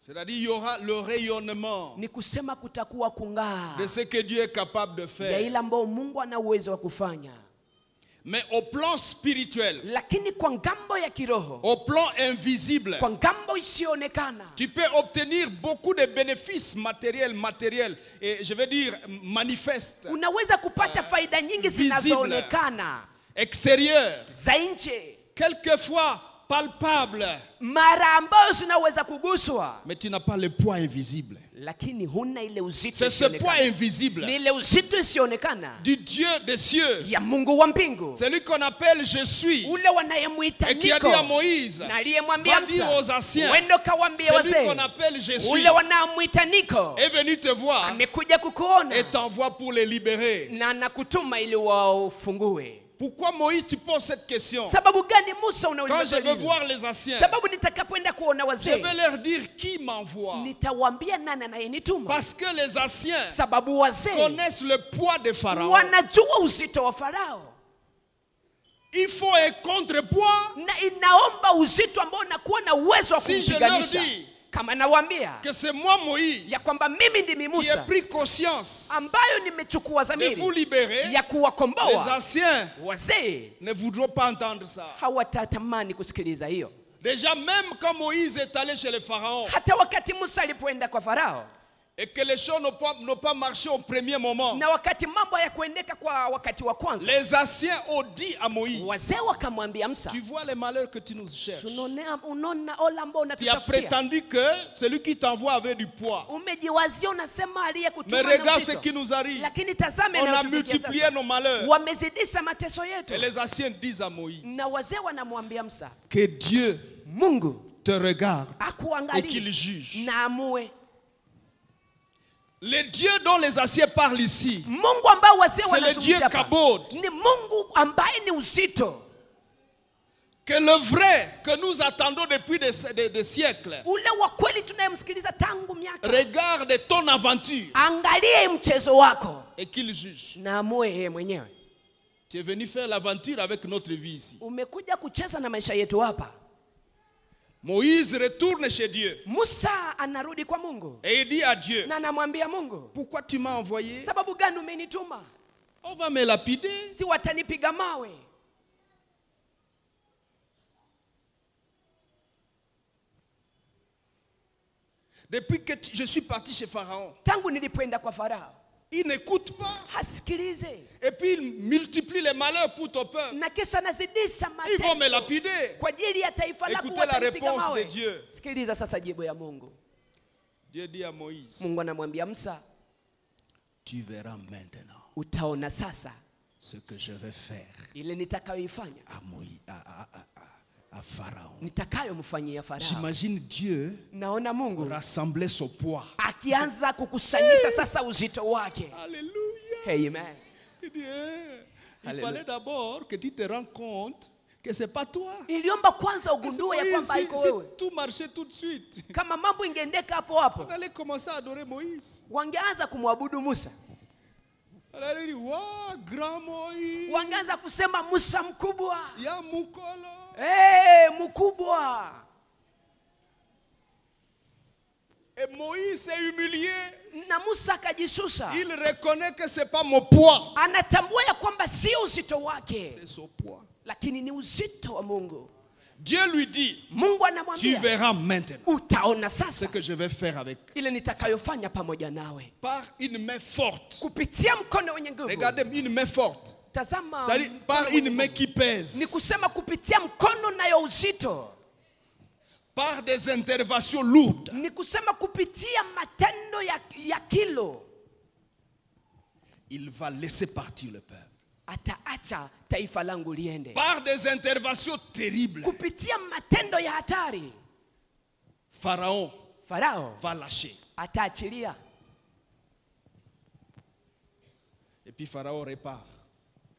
C: C'est-à-dire il y aura le rayonnement
B: Ni kusema kutakuwa kung'aa
C: de ce que Dieu est capable de
B: ya
C: faire.
B: ile ambao Mungu ana uwezo wa kufanya.
C: Mais au plan spirituel,
B: Lakini kwa ngambo ya kiroho,
C: au plan invisible,
B: kwa ngambo isiyoonekana,
C: tu peux obtenir beaucoup de bénéfices matériels, et je veux dire manifestes,
B: unaweza kupata faida nyingi
C: visible,
B: zinazoonekana
C: extérieurs,
B: za nje,
C: quelquefois palpables,
B: mara ambayo zinaweza kuguswa,
C: mais tu n'as pas le poids invisible.
B: lakini huna ile uzito
C: C'est ce poids
B: usioonekana.
C: invisible
B: Ni ile uzito isiyoonekana
C: du Dieu des cieux,
B: ya Mungu wa mbingu,
C: celui qu'on appelle je suis,
B: ule wanayemuita
C: et qui a
B: niko,
C: dit à Moïse,
B: na aliyemwambia
C: va dire aux
B: Musa,
C: anciens,
B: wendo kawaambie
C: celui
B: wazee,
C: qu'on appelle je suis
B: ule wanayemuita niko
C: est venu te voir
B: amekuja kukuona
C: et t'envoie pour les libérer.
B: na nakutuma ili wafungue.
C: Pourquoi Moïse tu poses cette question?
B: Sababu gani Musa
C: Quand
B: unauliza
C: je veux
B: hili?
C: voir les anciens,
B: Sababu nitakapoenda kuona
C: je
B: wazee
C: vais leur dire qui m'envoie.
B: nitawaambia nani anayenituma.
C: Parce que les anciens
B: Sababu wazee
C: connaissent le poids de Pharaon.
B: wanajua uzito wa Farao,
C: Il faut un contrepoids.
B: na inaomba uzito ambao unakuwa na uwezo wa
C: Si je
B: kumpiganisha.
C: leur dis
B: Kama nawaambia
C: que c'est moi Moïse
B: ya kwamba mimi ndimi
C: qui ai
B: Musa
C: pris conscience
B: ambayo nimechukua
C: de vous
B: dhamiri
C: libérer,
B: ya
C: les
B: kuwakomboa,
C: anciens
B: wazee
C: ne voudront pas entendre ça.
B: hawatatamani kusikiliza hiyo.
C: Déjà, même quand Moïse est allé chez le Pharaon
B: Hata wakati Musa alipoenda kwa Farao
C: et que les choses n'ont pas marché au premier moment,
B: na wakati mambo hayakuendeka kwa wakati wa kwanza,
C: les anciens ont dit à Moïse,
B: wazee wakamwambia Musa,
C: tu vois les malheurs que tu nous cherches.
B: unaona ole ambao
C: Tu as
B: unatutafutia.
C: prétendu que celui qui t'envoie avait du poids.
B: Umejiwazia unasema
C: Mais
B: aliyekutuma na
C: regarde ce
B: uzito.
C: qui nous arrive.
B: Lakini tazame
C: On a
B: yanayotufikia
C: multiplié
B: sasa.
C: nos malheurs.
B: Wamezidisha mateso yetu.
C: Et les anciens disent à Moïse
B: Na wazee wanamwambia Musa,
C: que Dieu
B: Mungu
C: te regarde et
B: akuangalie
C: qu'il juge.
B: na amue.
C: Le Dieu dont les anciens parlent ici,
B: Mungu ambaye wazee
C: c'est le Dieu
B: wanazungumzia hapa
C: Kabod.
B: ni Mungu ambaye ni uzito,
C: Que le vrai que nous attendons depuis des siècles
B: ule wa kweli tunayemsikiliza tangu miaka.
C: regarde ton aventure
B: Angalie mchezo wako
C: et qu'il juge.
B: na amue yeye mwenyewe.
C: Tu es venu faire l'aventure avec notre vie ici.
B: Umekuja kucheza na maisha yetu hapa.
C: Moïse retourne chez Dieu
B: Musa anarudi kwa Mungu
C: et il dit à Dieu,
B: na anamwambia Mungu,
C: pourquoi tu m'as envoyé?
B: sababu gani umenituma?
C: On va me lapider.
B: Si watanipiga mawe.
C: Depuis que je suis parti chez Pharaon,
B: Tangu nilipoenda kwa Farao,
C: il n'écoute pas.
B: hasikilize.
C: Et puis il multiplie les malheurs pour ton peuple.
B: Na kisha nazidisha
C: Ils vont me
B: mateso
C: lapider.
B: kwa ajili ya taifa lako.
C: Écoutez la
B: watanipiga
C: réponse
B: mawe.
C: de Dieu.
B: Sikiliza sasa jibu ya Mungu.
C: Dieu dit à Moïse,
B: Mungu anamwambia Musa,
C: tu verras maintenant
B: utaona sasa
C: ce que je vais faire
B: ile nitakayoifanya
C: à Moïse, à Pharaon.
B: nitakayomfanyia Farao.
C: J'imagine Dieu
B: Naona Mungu
C: rassembler son poids.
B: akianza kukusanyisha sasa uzito wake.
C: Alléluia.
B: Amen.
C: Il dit, il
B: Alléluia.
C: fallait d'abord que tu te rends compte que c'est pas toi.
B: Iliomba kwanza
C: C'est
B: ugundue ya
C: Moïse,
B: kwamba haiko
C: si
B: wewe.
C: tout marchait tout de suite,
B: Kama mambo ingeendeka hapo hapo,
C: on allait commencer à adorer Moïse.
B: wangeanza kumwabudu Musa.
C: On allait dire, waouh, grand Moïse.
B: Wangeanza kusema Musa mkubwa.
C: Ya mukolo.
B: Mkubwa.
C: Et Moïse s'est humilié.
B: Na Musa akajishusha.
C: Il reconnaît que c'est pas mon poids.
B: Anatambua ya kwamba sio uzito wake,
C: C'est son poids.
B: lakini ni uzito wa Mungu.
C: Dieu lui dit,
B: Mungu
C: tu
B: anamwambia,
C: verras maintenant
B: utaona
C: ce
B: sasa
C: que je vais faire avec.
B: ile nitakayofanya pamoja nawe
C: Par une main forte.
B: kupitia mkono wenye nguvu.
C: Regardez, une main forte.
B: Tazama,
C: C'est-à-dire
B: mkono
C: par
B: wenye
C: une main
B: nguvu.
C: qui pèse.
B: Ni kusema kupitia mkono nayo uzito.
C: Par des interventions lourdes.
B: Ni kusema kupitia matendo ya kilo.
C: Il va laisser partir le peuple.
B: Ataacha taifa langu liende.
C: Par des interventions terribles.
B: Kupitia matendo ya hatari,
C: Pharaon
B: Farao
C: va lâcher.
B: ataachilia.
C: Et puis Pharaon repart.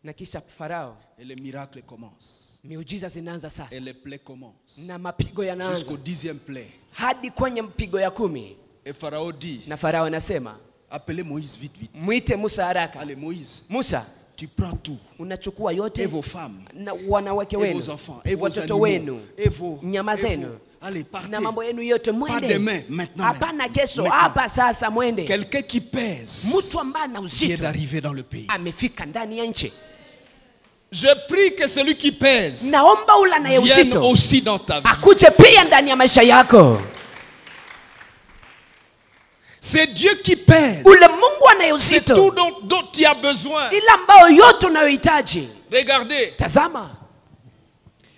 B: Na kisha Farao,
C: Et les miracles commencent.
B: miujiza zinaanza sasa.
C: Et les plaies commencent.
B: Na mapigo yanaanza
C: Jusqu'au 10e plaie.
B: hadi kwenye mpigo ya 10.
C: Et Pharaon dit,
B: Na Farao anasema,
C: appelez Moïse vite, vite.
B: mwite Musa haraka.
C: Allez Moïse,
B: Musa,
C: tu prends tout.
B: unachukua
C: Et
B: yote
C: vos femmes.
B: na wanawake
C: Et
B: wenu,
C: vos enfants. Et vos
B: watoto
C: animaux.
B: wenu,
C: Et vos...
B: nyama zenu,
C: Allez, partez.
B: na mambo yenu yote
C: Pas demain,
B: mwende.
C: maintenant.
B: Hapana kesho,
C: Maintenant.
B: hapa sasa mwende.
C: Quelqu'un qui pèse
B: Mtu ambaye ana
C: vient
B: uzito
C: d'arriver dans le pays.
B: amefika ndani ya nchi.
C: Je prie que celui qui pèse
B: Naomba ula naye
C: vienne
B: uzito
C: aussi dans ta vie.
B: akuje pia ndani ya maisha yako.
C: C'est Dieu qui pèse.
B: Ule Mungu anaye
C: C'est tout
B: uzito,
C: dont tu as besoin.
B: ila ambao yote unayohitaji.
C: Regardez,
B: Tazama,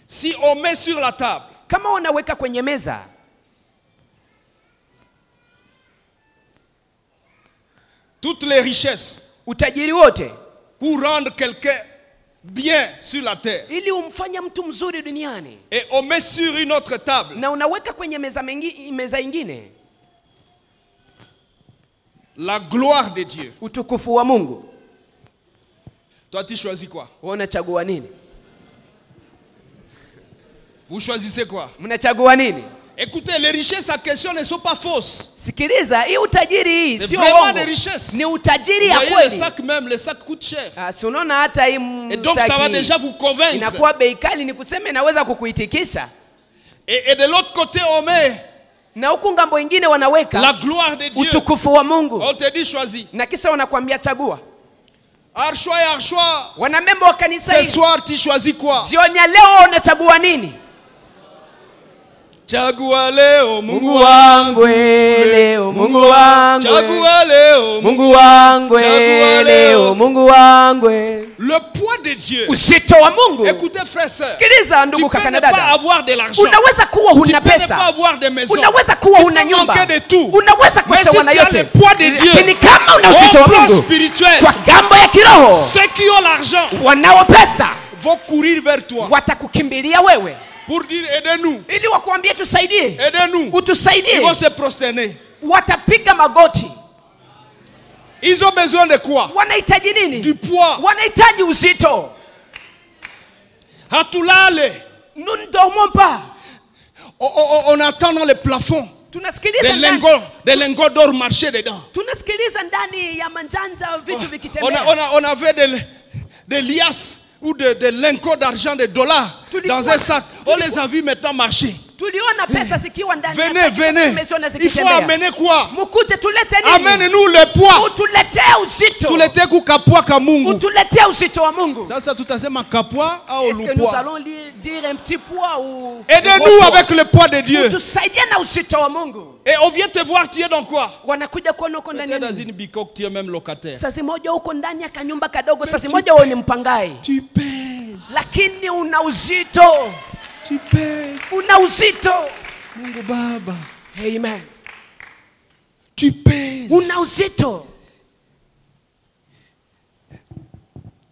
C: si on met sur la table
B: kama unaweka kwenye meza
C: toutes les richesses
B: utajiri wote
C: pour rendre quelqu'un bien sur la terre,
B: ili umfanye mtu mzuri duniani,
C: et on met sur une autre table
B: na unaweka kwenye meza ingine
C: la gloire de Dieu,
B: utukufu wa Mungu,
C: toi tu choisis quoi?
B: wewe unachagua nini?
C: Vous choisissez quoi?
B: Mnachagua nini?
C: Écoutez, les richesses en question ne sont pas fausses.
B: Sikiliza, hii utajiri hii
C: C'est
B: sio
C: vraiment
B: uongo,
C: des richesses.
B: ni utajiri
C: Vous
B: ya
C: voyez le
B: kweli.
C: sac même, le sac coûte cher.
B: Si unaona hata hii
C: Et donc ça va déjà vous convaincre.
B: inakuwa bei kali, ni kusema inaweza kukuitikisha.
C: Et de l'autre côté, on met
B: Na huku ngambo ingine wanaweka
C: la gloire de Dieu.
B: utukufu wa Mungu,
C: On te dit choisis.
B: na kisha wanakuambia chagua.
C: Archois et Archois,
B: Wanamembo wa kanisa
C: ce
B: hili,
C: soir tu choisis quoi?
B: jioni ya leo unachagua nini?
C: Chagua leo
B: Mungu wangu leo, Mungu wangu,
C: Chagua leo
B: Mungu wangu
C: Chagua leo.
B: leo, Mungu wangu.
C: Le poids de Dieu.
B: Uzito wa Mungu.
C: Écoutez frères, sœurs,
B: Sikiliza
C: tu
B: ndugu
C: peux
B: kaka
C: ne
B: na
C: pas
B: dada,
C: avoir de l'argent.
B: unaweza kuwa
C: Tu
B: huna
C: peux ne pas
B: pesa,
C: avoir de maison.
B: unaweza kuwa
C: Tu
B: huna
C: peux
B: nyumba,
C: manquer de tout.
B: unaweza
C: Mais si
B: kukosewa na
C: tu as le
B: yote,
C: poids de Dieu,
B: lakini kama una uzito
C: au
B: wa
C: plan
B: Mungu
C: spirituel,
B: kwa gambo ya kiroho,
C: ceux qui ont l'argent
B: wanao pesa
C: vont courir vers toi
B: watakukimbilia wewe
C: pour dire aidez-nous,
B: ili wakuambie tusaidie,
C: aidez-nous. Ils
B: utusaidie.
C: vont se prosterner.
B: Watapiga magoti.
C: Ils ont besoin de quoi?
B: Wanahitaji nini?
C: Du poids.
B: Wanahitaji uzito.
C: Hatulale.
B: Nous ne dormons pas.
C: On attend dans le plafond
B: Tunasikiliza
C: des
B: ndani,
C: lingots d'or marcher dedans.
B: tunasikiliza ndani ya manjanja vitu
C: On,
B: vikitembea.
C: on avait des liasses ou des lingots d'argent, des dollars dans un sac. On les a vus maintenant marcher.
B: Tuliona pesa zikiwa ndani ya
C: Venez,
B: saki,
C: venez.
B: tumeziona
C: Il faut
B: zikitembea.
C: amener quoi?
B: Mkuje tulete nini?
C: Amène-nous le poids.
B: Utuletee uzito.
C: Tuletee kukapua ka Mungu.
B: Utuletee uzito wa Mungu.
C: Sasa tutasema kapua au
B: Est-ce que nous
C: lupua?
B: allons dire un petit poids ou
C: Aidez-nous avec le poids de Dieu.
B: tusaidie na uzito wa Mungu.
C: Et on vient te voir, tu es dans quoi?
B: Wanakuja kuona uko ndani ya
C: Peut-être dans
B: nini?
C: une bicoque, tu es même locataire.
B: Sasa moja uko ndani ya kanyumba kadogo, sasa moja wewe ni mpangaji.
C: Tu pèses.
B: Lakini una uzito.
C: Tu pèses.
B: Una uzito.
C: Mungu Baba.
B: Amen.
C: Tu pèses.
B: Una uzito.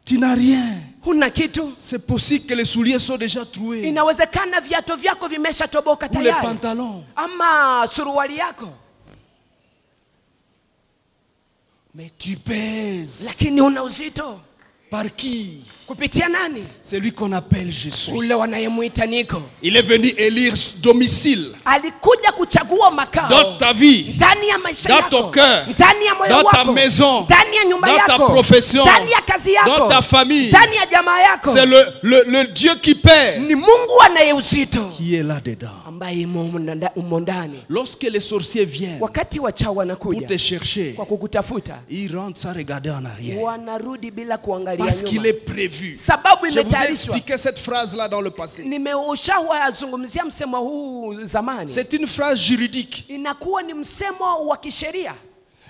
C: Tu n'as rien.
B: huna kitu.
C: C'est possible que les souliers soient déjà troués.
B: Inawezekana viatu vyako vimeshatoboka
C: Ou les
B: tayari,
C: pantalons.
B: ama suruali yako,
C: Mais tu pèses.
B: lakini una uzito.
C: Par qui?
B: Kupitia nani?
C: Celui qu'on appelle Jésus.
B: Ule wanayemuita Niko.
C: Il est venu élire domicile
B: Alikuja kuchagua makao
C: dans ta vie,
B: ndani ya maisha
C: dans
B: yako,
C: ton cœur,
B: ndani ya moyo
C: dans ta
B: wako,
C: maison,
B: ndani ya nyumba
C: dans ta
B: yako,
C: profession,
B: ndani ya kazi yako,
C: dans ta famille.
B: ndani ya jamaa yako.
C: C'est le Dieu qui pèse
B: Ni Mungu anaye uzito
C: qui est là-dedans.
B: ambaye umo ndani.
C: Lorsque les sorciers viennent
B: Wakati wachawi
C: pour te
B: wanakuja
C: chercher,
B: kwa kukutafuta,
C: ils rentrent sans regarder en arrière.
B: wanarudi bila kuangalia
C: Parce qu'il
B: nyuma,
C: est prévu.
B: sababu
C: Je vous ai
B: imetayarishwa.
C: expliqué cette phrase-là dans le passé.
B: Nimeushawazungumzia msemo huu zamani.
C: C'est une phrase juridique.
B: Inakuwa ni msemo wa kisheria,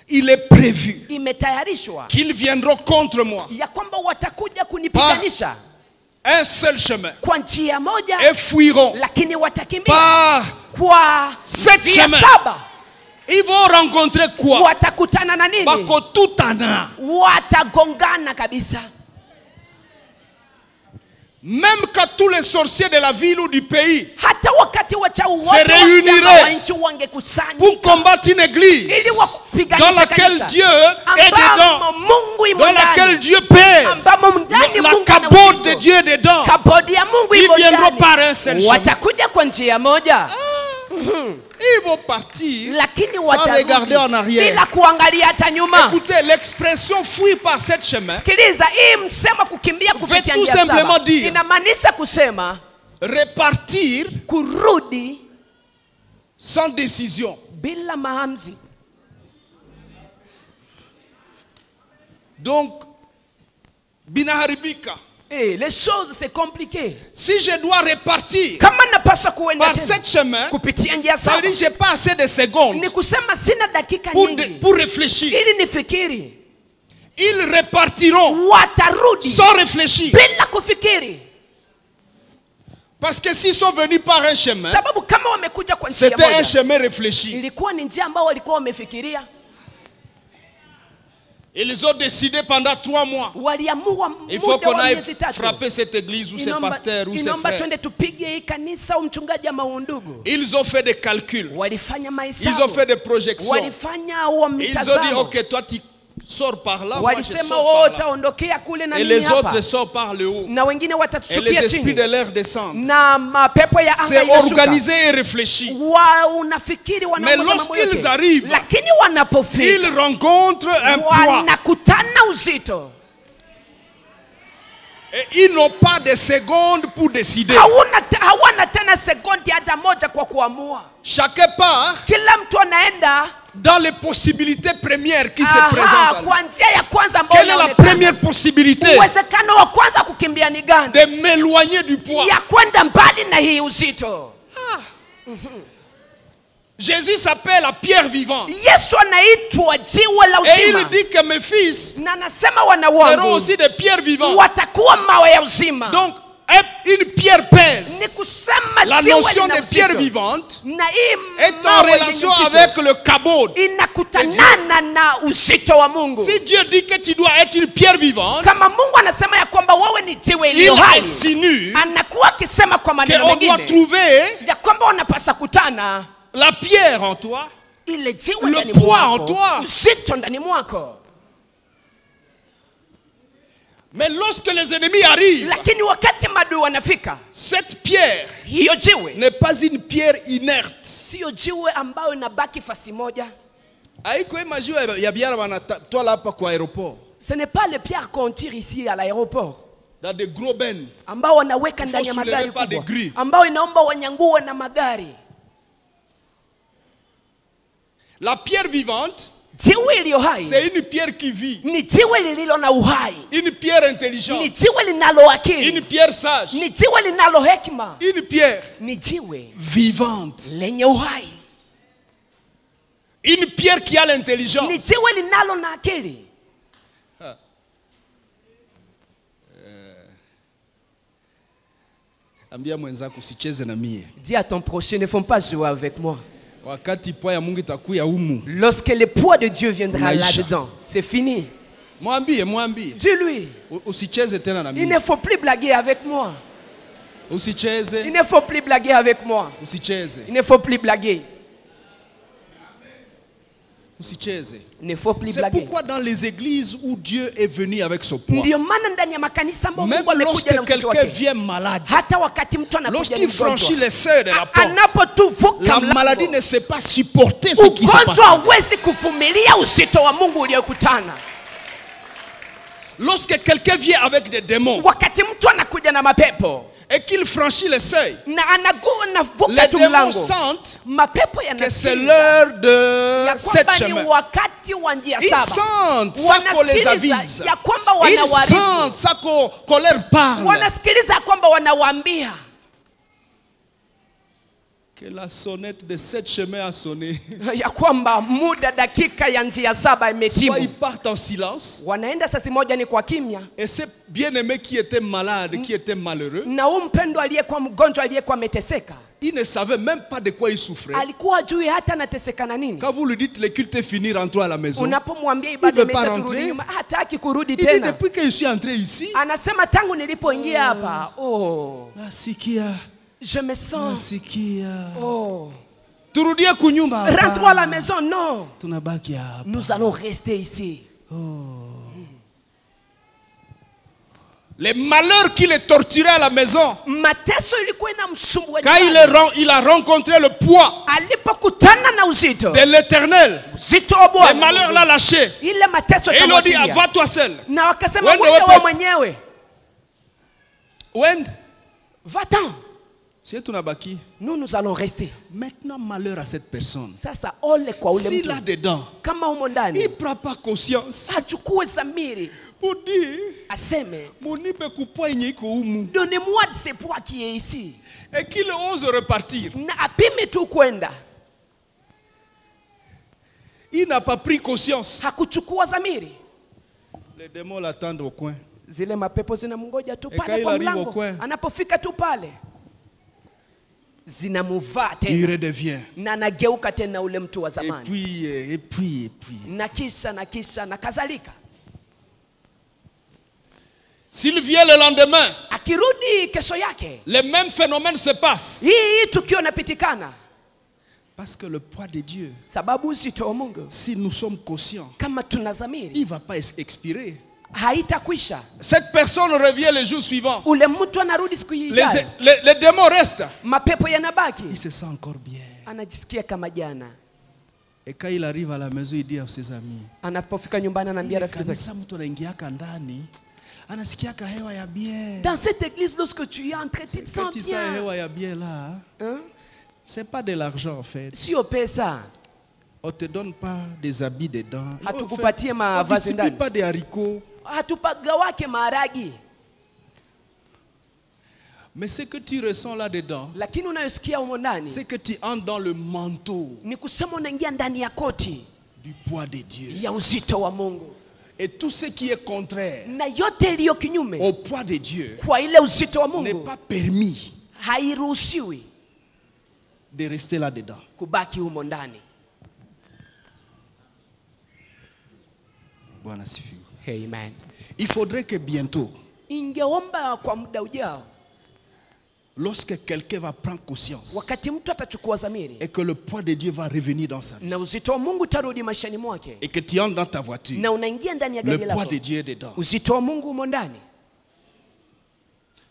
C: Il est prévu
B: imetayarishwa
C: qu'ils viendront contre moi
B: ya kwamba watakuja kunipiganisha
C: un seul chemin
B: kwa njia moja,
C: et fuiront
B: lakini watakimbia
C: par
B: kwa
C: sept
B: njia
C: chemins.
B: 7.
C: Ils vont rencontrer quoi?
B: Watakutana na nini?
C: Bako tutana.
B: Watagongana kabisa.
C: Même quand tous les sorciers de la ville ou du pays
B: Hata wakati wachawi
C: Se
B: wote
C: réunirait
B: wa nchi wangekusanya
C: pour combattre une église
B: ili wakupiganisha
C: dans laquelle
B: kanisa,
C: Dieu est
B: ambamo
C: dedans,
B: Mungu imo
C: dans
B: ndani,
C: laquelle Dieu pèse,
B: ambamo ndani
C: la
B: Mungu
C: capote
B: ana
C: de Dieu est dedans,
B: kabodi ya Mungu
C: ils
B: imo
C: viendront
B: ndani.
C: par un seul chemin.
B: Watakuja kwa njia moja,
C: Ils vont partir
B: lakini
C: sans regarder en
B: watarudi
C: arrière.
B: bila kuangalia hata nyuma.
C: Écoutez, l'expression fuir par sept chemins
B: Sikiliza, hii msemo kukimbia kupitia
C: tout
B: njia
C: simplement
B: 7
C: dire
B: inamaanisha kusema
C: repartir
B: kurudi
C: sans décision.
B: bila maamuzi.
C: Donc, binaharibika.
B: Les choses c'est compliqué.
C: Si je dois repartir
B: Kama napaswa kuenda
C: par
B: tena
C: sept chemins,
B: kupitia njia
C: ça veut
B: 7,
C: dire que j'ai pas assez de secondes
B: ni kusema sina dakika
C: pour,
B: nyingi
C: pour réfléchir.
B: ili nifikiri.
C: Ils repartiront
B: Watarudi
C: sans réfléchir.
B: bila kufikiri,
C: Parce que s'ils sont venus par un chemin,
B: sababu kama wamekuja kwa njia
C: c'était un
B: moja,
C: chemin réfléchi.
B: ilikuwa ni njia ambayo walikuwa wamefikiria.
C: Ils ont décidé pendant 3 mois.
B: Waliamua
C: Il faut
B: muda
C: qu'on
B: wa
C: aille
B: miezi 3
C: frapper cette église ou ces pasteurs ou ces
B: inomba
C: frères.
B: twende tupige hii kanisa au mchungaji ama undugu.
C: Ils ont fait des calculs.
B: Walifanya
C: Ils
B: mahesabu,
C: ont fait des projections.
B: walifanya wa
C: Ils ont dit,
B: mitazamo,
C: ok, toi tu sors par là, moi je
B: walisema
C: sors
B: wao
C: par là.
B: utaondokea kule na
C: Et
B: nini
C: les
B: hapa,
C: autres sortent par le haut.
B: na wengine
C: Et les
B: watatushukia
C: esprits
B: chini,
C: de l'air descendent.
B: na mapepo ya anga
C: C'est
B: inashuka.
C: organisé et réfléchi.
B: Unafikiri
C: Mais
B: wanaongoza mambo
C: lorsqu'ils
B: yote,
C: arrivent,
B: lakini wanapofika
C: Ils rencontrent un poids.
B: wanakutana uzito.
C: Et ils n'ont pas de secondes pour décider.
B: Hawana tena sekondi hata moja kwa kuamua.
C: Chacun part
B: Kila mtu anaenda
C: dans les possibilités premières qui se présentent. à lui.
B: kwa njia ya kwanza ambayo
C: Quelle est la
B: inaonekana.
C: première possibilité?
B: Uwezekano wa kwanza kukimbia ni gani?
C: De m'éloigner du poids.
B: Ya kwenda mbali na hii uzito.
C: Jésus s'appelle la pierre vivante.
B: Yesu anaitwa jiwe la
C: Et il
B: uzima,
C: dit que mes fils
B: na anasema wana
C: seront
B: wangu
C: aussi des pierres vivantes.
B: watakuwa mawe ya uzima.
C: Donc, une pierre
B: Ni
C: pèse.
B: kusema
C: La
B: jiwe
C: notion
B: lina
C: de pierre
B: uzito.
C: vivante
B: Na hii
C: est en
B: mawe yenye
C: relation
B: uzito
C: avec le kabod.
B: inakutanana na uzito wa Mungu.
C: Si Dieu dit que tu dois être une pierre vivante,
B: Kama Mungu anasema ya kwamba wewe ni jiwe
C: il
B: iliyo hai,
C: insinue
B: anakuwa akisema kwa maneno
C: qu'on doit
B: mengine
C: trouver
B: ya kwamba wanapasa kutana
C: la pierre en toi,
B: ile jiwe
C: le
B: ndani
C: poids
B: mwako,
C: en toi.
B: uzito ndani mwako.
C: Mais lorsque les ennemis arrivent,
B: Lakini wakati madui wanafika,
C: cette pierre
B: hiyo jiwe
C: n'est pas une pierre inerte.
B: sio jiwe ambayo inabaki fasi moja.
C: Haiko imagine ya biara wanatoa hapa kwa aéroport
B: Ce n'est pas les pierres qu'on tire ici à l'aéroport,
C: dans des gros bennes.
B: ambao wanaweka
C: Il
B: ndani ya
C: faut
B: magari
C: soulever pas des
B: kubwa,
C: grilles.
B: ambao inaomba wanyangue na magari.
C: La pierre vivante,
B: Jiwe iliyo hai
C: c'est une pierre qui vit,
B: ni jiwe lililo na uhai,
C: une pierre
B: ni
C: intelligente,
B: jiwe linalo akili,
C: une pierre sage,
B: ni jiwe linalo hekima,
C: une pierre
B: ni jiwe
C: vivante,
B: lenye uhai,
C: une pierre qui a
B: ni
C: l'intelligence.
B: jiwe linalo na akili.
C: Ambia mwenzako usicheze na mie.
B: Dis à ton prochain, ne faut pas jouer avec moi.
C: Wakati poa ya Mungu itakuya humu.
B: Lorsque le poids de Dieu viendra
C: Maisha.
B: là-dedans, c'est fini.
C: Mwambie.
B: Dis-lui,
C: Usicheze tena na
B: il
C: mimi.
B: ne faut plus blaguer avec moi. Il
C: Usicheze.
B: ne faut plus blaguer avec moi.
C: Usicheze.
B: Il ne faut plus blaguer.
C: Usicheze.
B: Il ne faut plus
C: C'est
B: blaguer.
C: pourquoi dans les églises où Dieu est venu avec ce poids,
B: Ndio maana ndani ya makanisa ambao
C: même
B: Mungu amekuja na
C: lorsque
B: uzito
C: quelqu'un
B: wake,
C: vient malade,
B: hata wakati mtu anakuja ni
C: lorsqu'il franchit
B: mgonjwa,
C: les seuils de la porte,
B: anapotuvuka
C: la maladie
B: mlango,
C: ne sait pas supporter ce qui se passe.
B: ugonjwa hauwezi kuvumilia uzito wa Mungu uliokutana.
C: Lorsque quelqu'un vient avec des démons
B: Wakati mtu anakuja na mapepo
C: et qu'il franchit les seuils,
B: na anavuka
C: les
B: tu
C: démons
B: mlango,
C: sentent
B: mapepo
C: que c'est
B: yanasikia
C: l'heure de
B: ya
C: cette
B: kwamba ni
C: chemin.
B: wakati wa njia
C: Ils
B: saba.
C: sentent ça qu'on les avise.
B: Wanasikiliza ya kwamba
C: Ils
B: wanawarifu,
C: sentent ça qu'on leur parle.
B: wanasikiliza ya kwamba wanawaambia
C: Que la sonnette de cette chemin a sonné.
B: ya kwamba muda dakika ya njia saba
C: Soit ils
B: imetimu.
C: partent en silence.
B: Wanaenda sasi moja ni kwa kimya,
C: Et ce bien-aimé qui était malade, qui était malheureux,
B: na huyu mpendo aliyekuwa mgonjwa aliyekuwa ameteseka
C: il ne savait même pas de quoi il souffrait.
B: alikuwa ajui hata anateseka na nini.
C: Quand vous lui dites le culte est fini, rentre-toi à la maison.
B: Unapomwambia
C: Il
B: ibada
C: veut pas
B: imeisha,
C: rentrer.
B: turudi nyuma, hataki kurudi
C: Il dit
B: tena.
C: depuis que je suis entré ici,
B: Anasema tangu nilipoingia hapa, oh,
C: nasikia,
B: je me sens,
C: nasikia.
B: oh,
C: Turudie kunyumba.
B: rentre-toi à la maison. Non,
C: Tunabaki hapa.
B: nous allons rester ici.
C: Les malheurs qui les torturaient à la maison,
B: Mateso ilikuwa inamsumbua
C: quand
B: nyumbani.
C: il a rencontré le poids
B: Alipokutana na uzito,
C: de l'éternel,
B: uzito wa
C: les malheurs
B: Bwana,
C: l'a lâché.
B: ile mateso
C: Et il a dit,
B: ikamwachilia.
C: va-toi seul.
B: Na wakasema
C: Wende
B: wewe
C: wewe.
B: mwenyewe,
C: Wend,
B: va-t'en.
C: c'est tunabaki.
B: Nous allons rester.
C: Maintenant, malheur à cette personne.
B: Sasa ole kwa ule
C: Si
B: mtu
C: là-dedans,
B: kama humo
C: il
B: ndani
C: ne prend pas conscience
B: achukue zamiri
C: pour dire,
B: aseme,
C: mon ipe kupwa yenye iko humu.
B: donnez-moi de ce poids qui est ici,
C: Et qu'il ose repartir.
B: na apime tu kwenda.
C: Il n'a pas pris conscience.
B: Hakuchukua zamiri.
C: Les démons l'attendent au coin.
B: Zile mapepo zinamngoja tu
C: Et quand
B: pale
C: il
B: kwa
C: arrive au
B: mlango.
C: coin,
B: Anapofika tu pale zinamuvaa
C: il
B: tena
C: redevient.
B: na anageuka tena ule mtu wa
C: Et
B: zamani,
C: puis.
B: na kisha na kadhalika.
C: S'il vient le lendemain,
B: Akirudi kesho yake,
C: les mêmes phénomènes se passent.
B: hii tukio napitikana,
C: Parce que le poids de Dieu,
B: sababu uzito wa Mungu
C: si nous sommes conscients,
B: kama tuna zamiri
C: il ne va pas expirer.
B: haitakwisha.
C: Cette personne revient le jour suivant.
B: Ule mtu anarudi siku
C: Les
B: ijayo,
C: démons restent.
B: mapepo yanabaki,
C: Il se sent encore bien.
B: anajisikia kama jana.
C: Et quand il arrive à la maison, il dit à ses amis,
B: Anapofika nyumbani anaambia rafiki zake,
C: kanisa mtu anaingiaka ndani, anasikiaka hewa ya bien.
B: dans cette église, lorsque tu es entré, tu te sens
C: Quand il sent
B: bien.
C: hewa ya bien là,
B: Hein?
C: c'est pas de l'argent en fait.
B: Sio pesa.
C: On te donne pas des habits dedans.
B: Hatukupatie
C: On
B: mavazi
C: distribue
B: ndani,
C: pas des haricots.
B: hatupagawake maharagi,
C: Mais ce que tu ressens là-dedans,
B: lakini unayosikia humo ndani
C: c'est que tu entres dans le manteau
B: ni kusema unaingia ndani ya koti
C: du poids de Dieu.
B: ya uzito wa Mungu,
C: Et tout ce qui est contraire
B: na yote iliyo kinyume
C: au poids de Dieu
B: kwa ile uzito wa
C: n'est
B: Mungu
C: pas permis
B: hairuhusiwi
C: de rester là-dedans.
B: kubaki humo ndani.
C: Bwana asifiwe.
B: Amen.
C: Il faudrait que bientôt,
B: Ingeomba kwa muda ujao,
C: lorsque quelqu'un va prendre conscience
B: wakati mtu atachukua zamiri
C: et que le poids de Dieu va revenir dans sa vie
B: na uzito wa Mungu utarudi maishani mwake,
C: et que tu entres dans ta voiture,
B: na unaingia ndani ya
C: le
B: gari
C: poids
B: lako,
C: de Dieu est dedans.
B: uzito wa Mungu umo ndani,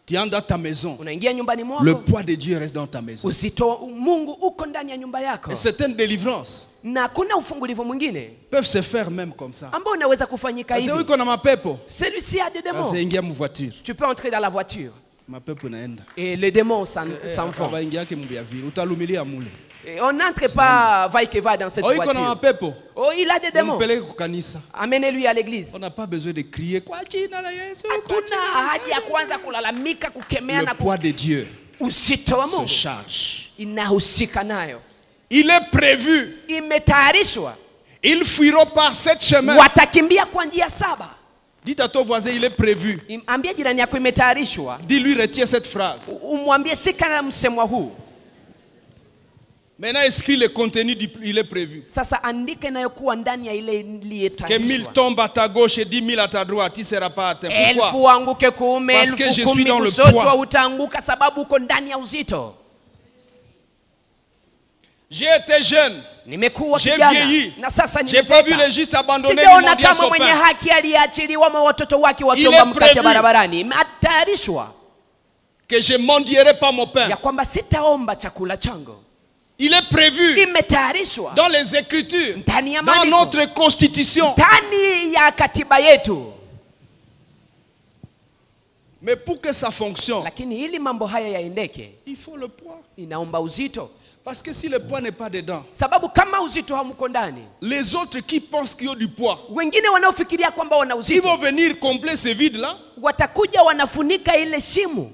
C: Tu entres dans ta maison,
B: unaingia nyumbani
C: le
B: mwako,
C: poids de Dieu reste dans ta maison.
B: uzito wa Mungu uko ndani ya nyumba yako,
C: Et certaines délivrances
B: na kuna ufungulivu mwingine
C: peuvent se faire même comme ça.
B: ambao unaweza kufanyika
C: C'est oui
B: hivi.
C: qu'on a ma pepo.
B: Celui-ci a des démons.
C: C'est ingia mu voiture.
B: Tu peux entrer dans la voiture
C: Ma pepo naenda.
B: et les démons s'en vont.
C: Aba ingia ke mbu ya vile. Utalumilia mule.
B: Et on n'entre pas va-et-va dans cette
C: Oh, qu'on a ma
B: voiture.
C: pepo.
B: Oh, il a des démons.
C: Mpeleke kwa kanisa.
B: Amenez-lui à l'église.
C: On n'a pas besoin de crier kwa jina la Yesu.
B: Hakuna haja ya kwanza kulalamika, kukemea
C: Le
B: na
C: poids de Dieu
B: uzito wa
C: se
B: Mungu
C: charge.
B: inahusika nayo.
C: Il est prévu.
B: Imetayarishwa,
C: Ils fuiront par cette chemin.
B: watakimbia kwa njia saba.
C: Dites à ton voisin, il est prévu.
B: Ambia jirani yako imetayarishwa.
C: Dis-lui, retiens cette phrase.
B: Umwambie shika na msemo huu.
C: Maintenant, écrit le contenu, il est prévu.
B: Sasa andika inayokuwa ndani ya ile
C: Que 1000
B: iliyotayarishwa.
C: tombent à ta gauche et 10 000 à ta droite, tu ne seras pas atteint. Pourquoi?
B: Elfu anguke kuume,
C: Parce que je
B: elfu
C: suis
B: kumi
C: dans le
B: kushoto,
C: poids.
B: utaanguka sababu uko ndani ya uzito.
C: J'ai été jeune.
B: Nimekuwa
C: J'ai
B: kijana
C: vieilli.
B: na sasa
C: J'ai pas vu
B: nimezeeka.
C: les justes abandonnés
B: Sijaona
C: demander
B: kama
C: son
B: mwenye
C: pain.
B: haki aliyeachiliwa ma watoto wake
C: Il
B: wakiomba
C: est
B: mkate
C: prévu.
B: barabarani. Imetayarishwa
C: Que je mendierai pas mon pain.
B: ya kwamba sitaomba chakula changu.
C: Il est prévu
B: Imetayarishwa
C: dans les Écritures,
B: ndani ya
C: dans
B: maandiko,
C: notre constitution.
B: ndani ya katiba yetu.
C: Mais pour que ça fonctionne,
B: Lakini ili mambo haya yaendeke,
C: il faut le poids.
B: inaomba uzito.
C: Parce que si le poids n'est pas dedans,
B: Sababu kama uzito hamko ndani,
C: les autres qui pensent qu'il y a du poids,
B: wengine wanaofikiria kwamba wana
C: ils
B: uzito
C: vont venir combler ce vide-là.
B: watakuja wanafunika ile shimo.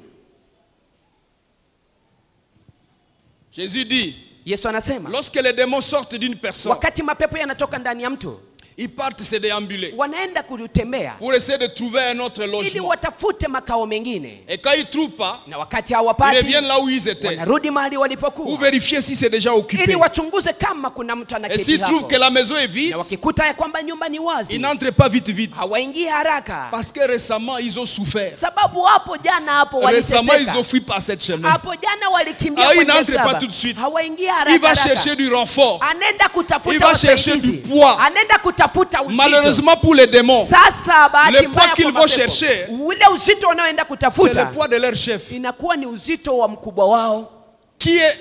C: Jésus dit,
B: Yesu anasema
C: lorsque les démons sortent d'une personne,
B: wakati mapepo yanatoka ndani ya mtu,
C: ils partent se déambuler
B: wanaenda kutembea
C: pour essayer de trouver un autre
B: ili
C: logement.
B: watafute makao mengine,
C: Et quand ils ne trouvent pas,
B: na wakati
C: ils
B: hawapati
C: reviennent là où ils étaient
B: wanarudi mahali
C: pour
B: walipokuwa
C: vérifier si c'est déjà occupé.
B: ili wachunguze kama kuna mtu
C: Et
B: anaketi
C: s'ils trouvent
B: hapo.
C: que la maison est vide,
B: Na wakikuta ya kwamba nyumba ni
C: ils
B: wazi,
C: n'entrent pas vite vite.
B: hawaingii haraka,
C: Parce que récemment, ils ont souffert.
B: sababu hapo jana hapo
C: Récemment, ils
B: waliteseka,
C: ont fui par cette chemin.
B: hapo jana walikimbia
C: Ah, il
B: kwenye
C: n'entre pas
B: saba.
C: tout de suite.
B: Hawaingii
C: Il
B: haraka
C: va
B: haraka.
C: chercher du renfort.
B: Anaenda kutafuta
C: Il va chercher
B: wasaidizi.
C: du poids.
B: Anaenda kutafuta uzito.
C: Malheureusement pour les démons,
B: Sasa bahati
C: le poids
B: mbaya
C: qu'ils
B: kwa
C: vont
B: mapepo,
C: chercher,
B: ule uzito wanaoenda
C: c'est le
B: kutafuta
C: poids de leur chef,
B: inakuwa ni uzito wa mkubwa wao,
C: qui est,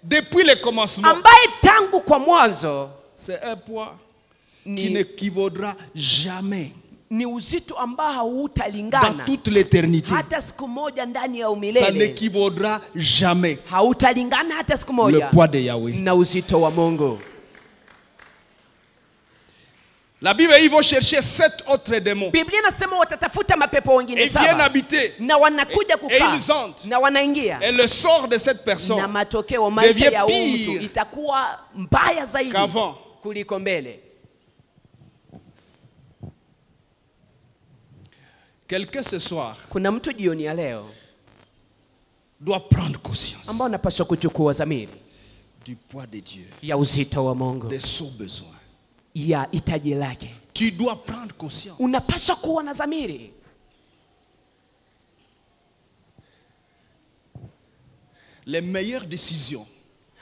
C: depuis le commencement,
B: ambaye tangu kwa mwanzo
C: c'est un poids qui
B: ni,
C: n'équivaudra jamais
B: ni uzito ambao
C: dans
B: hautalingana
C: toute l'éternité.
B: hata siku moja ndani ya
C: Ça
B: umilele,
C: n'équivaudra jamais
B: hautalingana hata siku
C: le
B: moja
C: poids de Yahweh.
B: na uzito wa Mungu.
C: La Bible, ils vont chercher 7 autres démons.
B: Biblia inasema watatafuta mapepo
C: Et
B: wengine
C: ils viennent
B: 7
C: habiter.
B: na wanakuja
C: Et
B: kukaa
C: ils entrent.
B: na wanaingia,
C: Et le sort de cette
B: na
C: personne
B: matokeo maisha
C: devient
B: ya huyu
C: pire
B: mtu itakuwa mbaya zaidi
C: qu'avant.
B: kuliko mbele.
C: Quelqu'un ce soir
B: Kuna mtu jioni ya leo
C: doit prendre conscience
B: ambao anapaswa kuchukua dhamiri
C: du poids de Dieu,
B: ya uzito wa Mungu,
C: de son besoin.
B: ya hitaji lake.
C: Tu dois prendre conscience.
B: Unapaswa kuwa na dhamiri.
C: Les meilleures décisions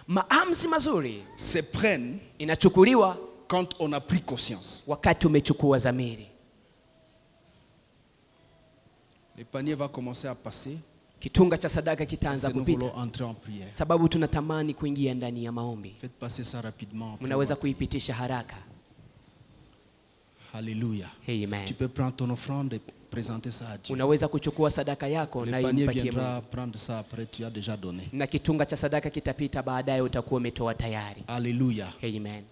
B: Maamuzi mazuri
C: se prennent
B: inachukuliwa
C: quand on a pris conscience.
B: wakati umechukua dhamiri.
C: Le panier va commencer à passer.
B: Kitunga cha sadaka kitaanza
C: Si nous
B: kupita,
C: voulons entrer en prière.
B: sababu tunatamani kuingia ndani ya maombi.
C: Faites passer ça rapidement.
B: Mnaweza kuipitisha haraka.
C: Alléluia.
B: Amen.
C: Tu peux prendre ton offrande et présenter ça à Dieu.
B: Unaweza kuchukua sadaka yako
C: Le
B: na
C: panier
B: impatie
C: viendra
B: Mungu,
C: prendre ça après, tu as déjà donné.
B: na kitunga cha sadaka kitapita baadaye, utakuwa umetoa tayari.
C: Alléluia.
B: Amen.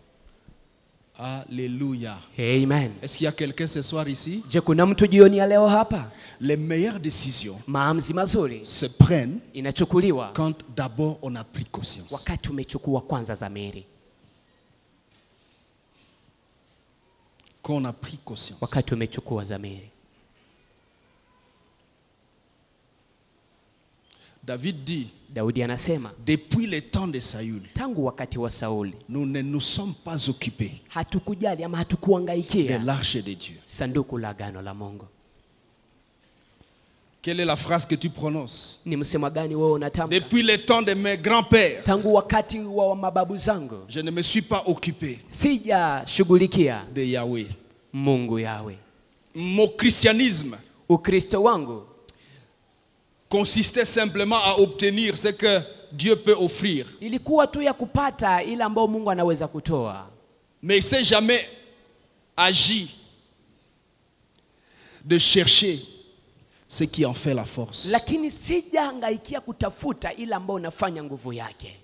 C: Alléluia.
B: Amen.
C: Est-ce qu'il y a quelqu'un ce soir ici?
B: Je, kuna mtu jioni ya leo hapa?
C: Les meilleures décisions
B: Maamuzi mazuri
C: se prennent
B: inachukuliwa
C: quand d'abord on a pris conscience.
B: wakati umechukua kwanza dhamiri.
C: Quand on a pris conscience.
B: Wakati umechukua dhamiri.
C: David dit,
B: Daudi anasema
C: depuis le temps de Saül,
B: tangu wakati wa Sauli
C: nous ne nous sommes pas occupés
B: hatukujali ama
C: de
B: hatukuangaikia
C: l'arche de Dieu.
B: sanduku la agano la Mungu.
C: Quelle est la phrase que tu prononces?
B: Ni msemo gani wewe unatamka?
C: Depuis le temps de mes grands-pères,
B: Tangu wakati wa mababu zangu
C: je ne me suis pas occupé
B: sijashughulikia
C: de Yahweh.
B: Mungu yawe.
C: Mon christianisme
B: Ukristo wangu
C: consistait simplement à obtenir ce que Dieu peut offrir.
B: ilikuwa tu ya kupata ile ambayo Mungu anaweza kutoa,
C: Mais il ne s'est jamais agi de chercher ce qui en fait la force.
B: lakini sijahangaikia kutafuta ile ambayo unafanya nguvu yake.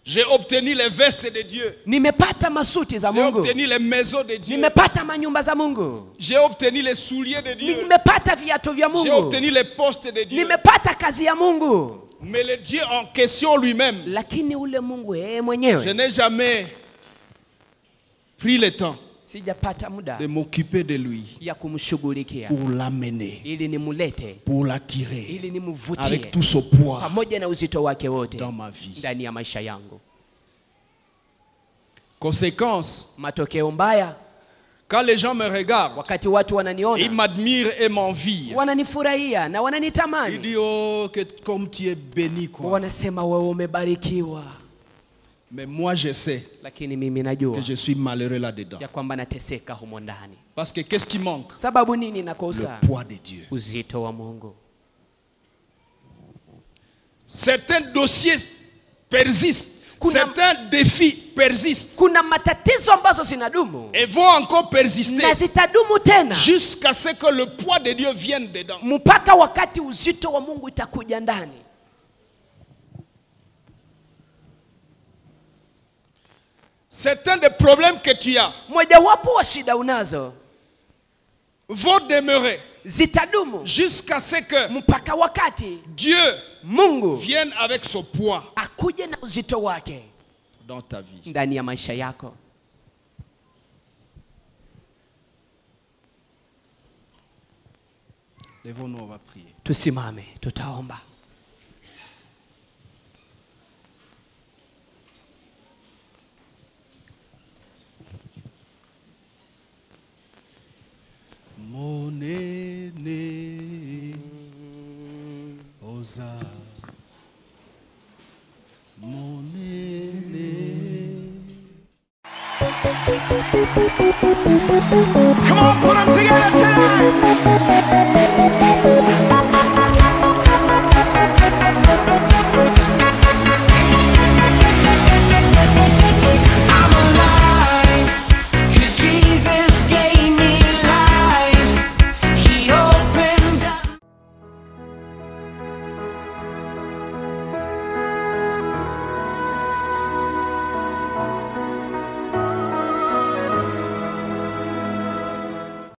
C: J'ai obtenu les vestes de Dieu.
B: Nimepata masuti za
C: J'ai
B: Mungu,
C: obtenu les maisons de Dieu.
B: nimepata manyumba za Mungu,
C: J'ai obtenu les souliers de Dieu.
B: nimepata viatu vya
C: J'ai
B: Mungu,
C: obtenu les postes de Dieu.
B: nimepata kazi ya Mungu.
C: Mais le Dieu en question lui-même,
B: Lakini ule Mungu yeye
C: je
B: mwenyewe
C: n'ai jamais pris le temps
B: sijapata muda
C: de m'occuper de lui
B: ya kumshughulikia
C: pour l'amener,
B: ili nimulete,
C: pour l'attirer
B: ili nimvutie
C: avec tout ce poids
B: pamoja na uzito wake wote
C: dans ma vie.
B: ndani ya maisha yangu.
C: Conséquence,
B: matokeo mbaya,
C: quand les gens me regardent,
B: wakati watu
C: ils
B: wananiona,
C: m'admirent et m'envient.
B: wananifurahia na
C: Ils
B: wananitamani,
C: disent, oh, comme tu es béni, quoi.
B: wanasema wewe umebarikiwa.
C: Mais moi, je sais
B: Lakini mimi najua
C: que je suis malheureux là-dedans.
B: ya kwamba nateseka humo ndani.
C: Parce que qu'est-ce qui manque?
B: Sababu nini
C: Le
B: nakosa?
C: poids de Dieu.
B: Uzito wa Mungu.
C: Certains dossiers persistent.
B: Kuna-
C: Certains défis persistent.
B: Kuna matatizo ambazo zinadumu
C: Et vont encore persister.
B: na zitadumu tena
C: Jusqu'à ce que le poids de Dieu vienne dedans.
B: mpaka wakati uzito wa Mungu itakuja ndani.
C: Certains des problèmes que tu as
B: Mojawapo wa shida unazo
C: vont demeurer
B: zitadumu
C: jusqu'à ce que
B: mpaka wakati
C: Dieu
B: Mungu
C: vienne avec son poids
B: akuje na uzito wake
C: dans ta vie.
B: ndani ya maisha yako.
C: Lèvons-nous, on va prier.
B: Tusimame, tutaomba.
C: Mon aîné, osa. Mon aîné.
A: Come on, put them together tonight.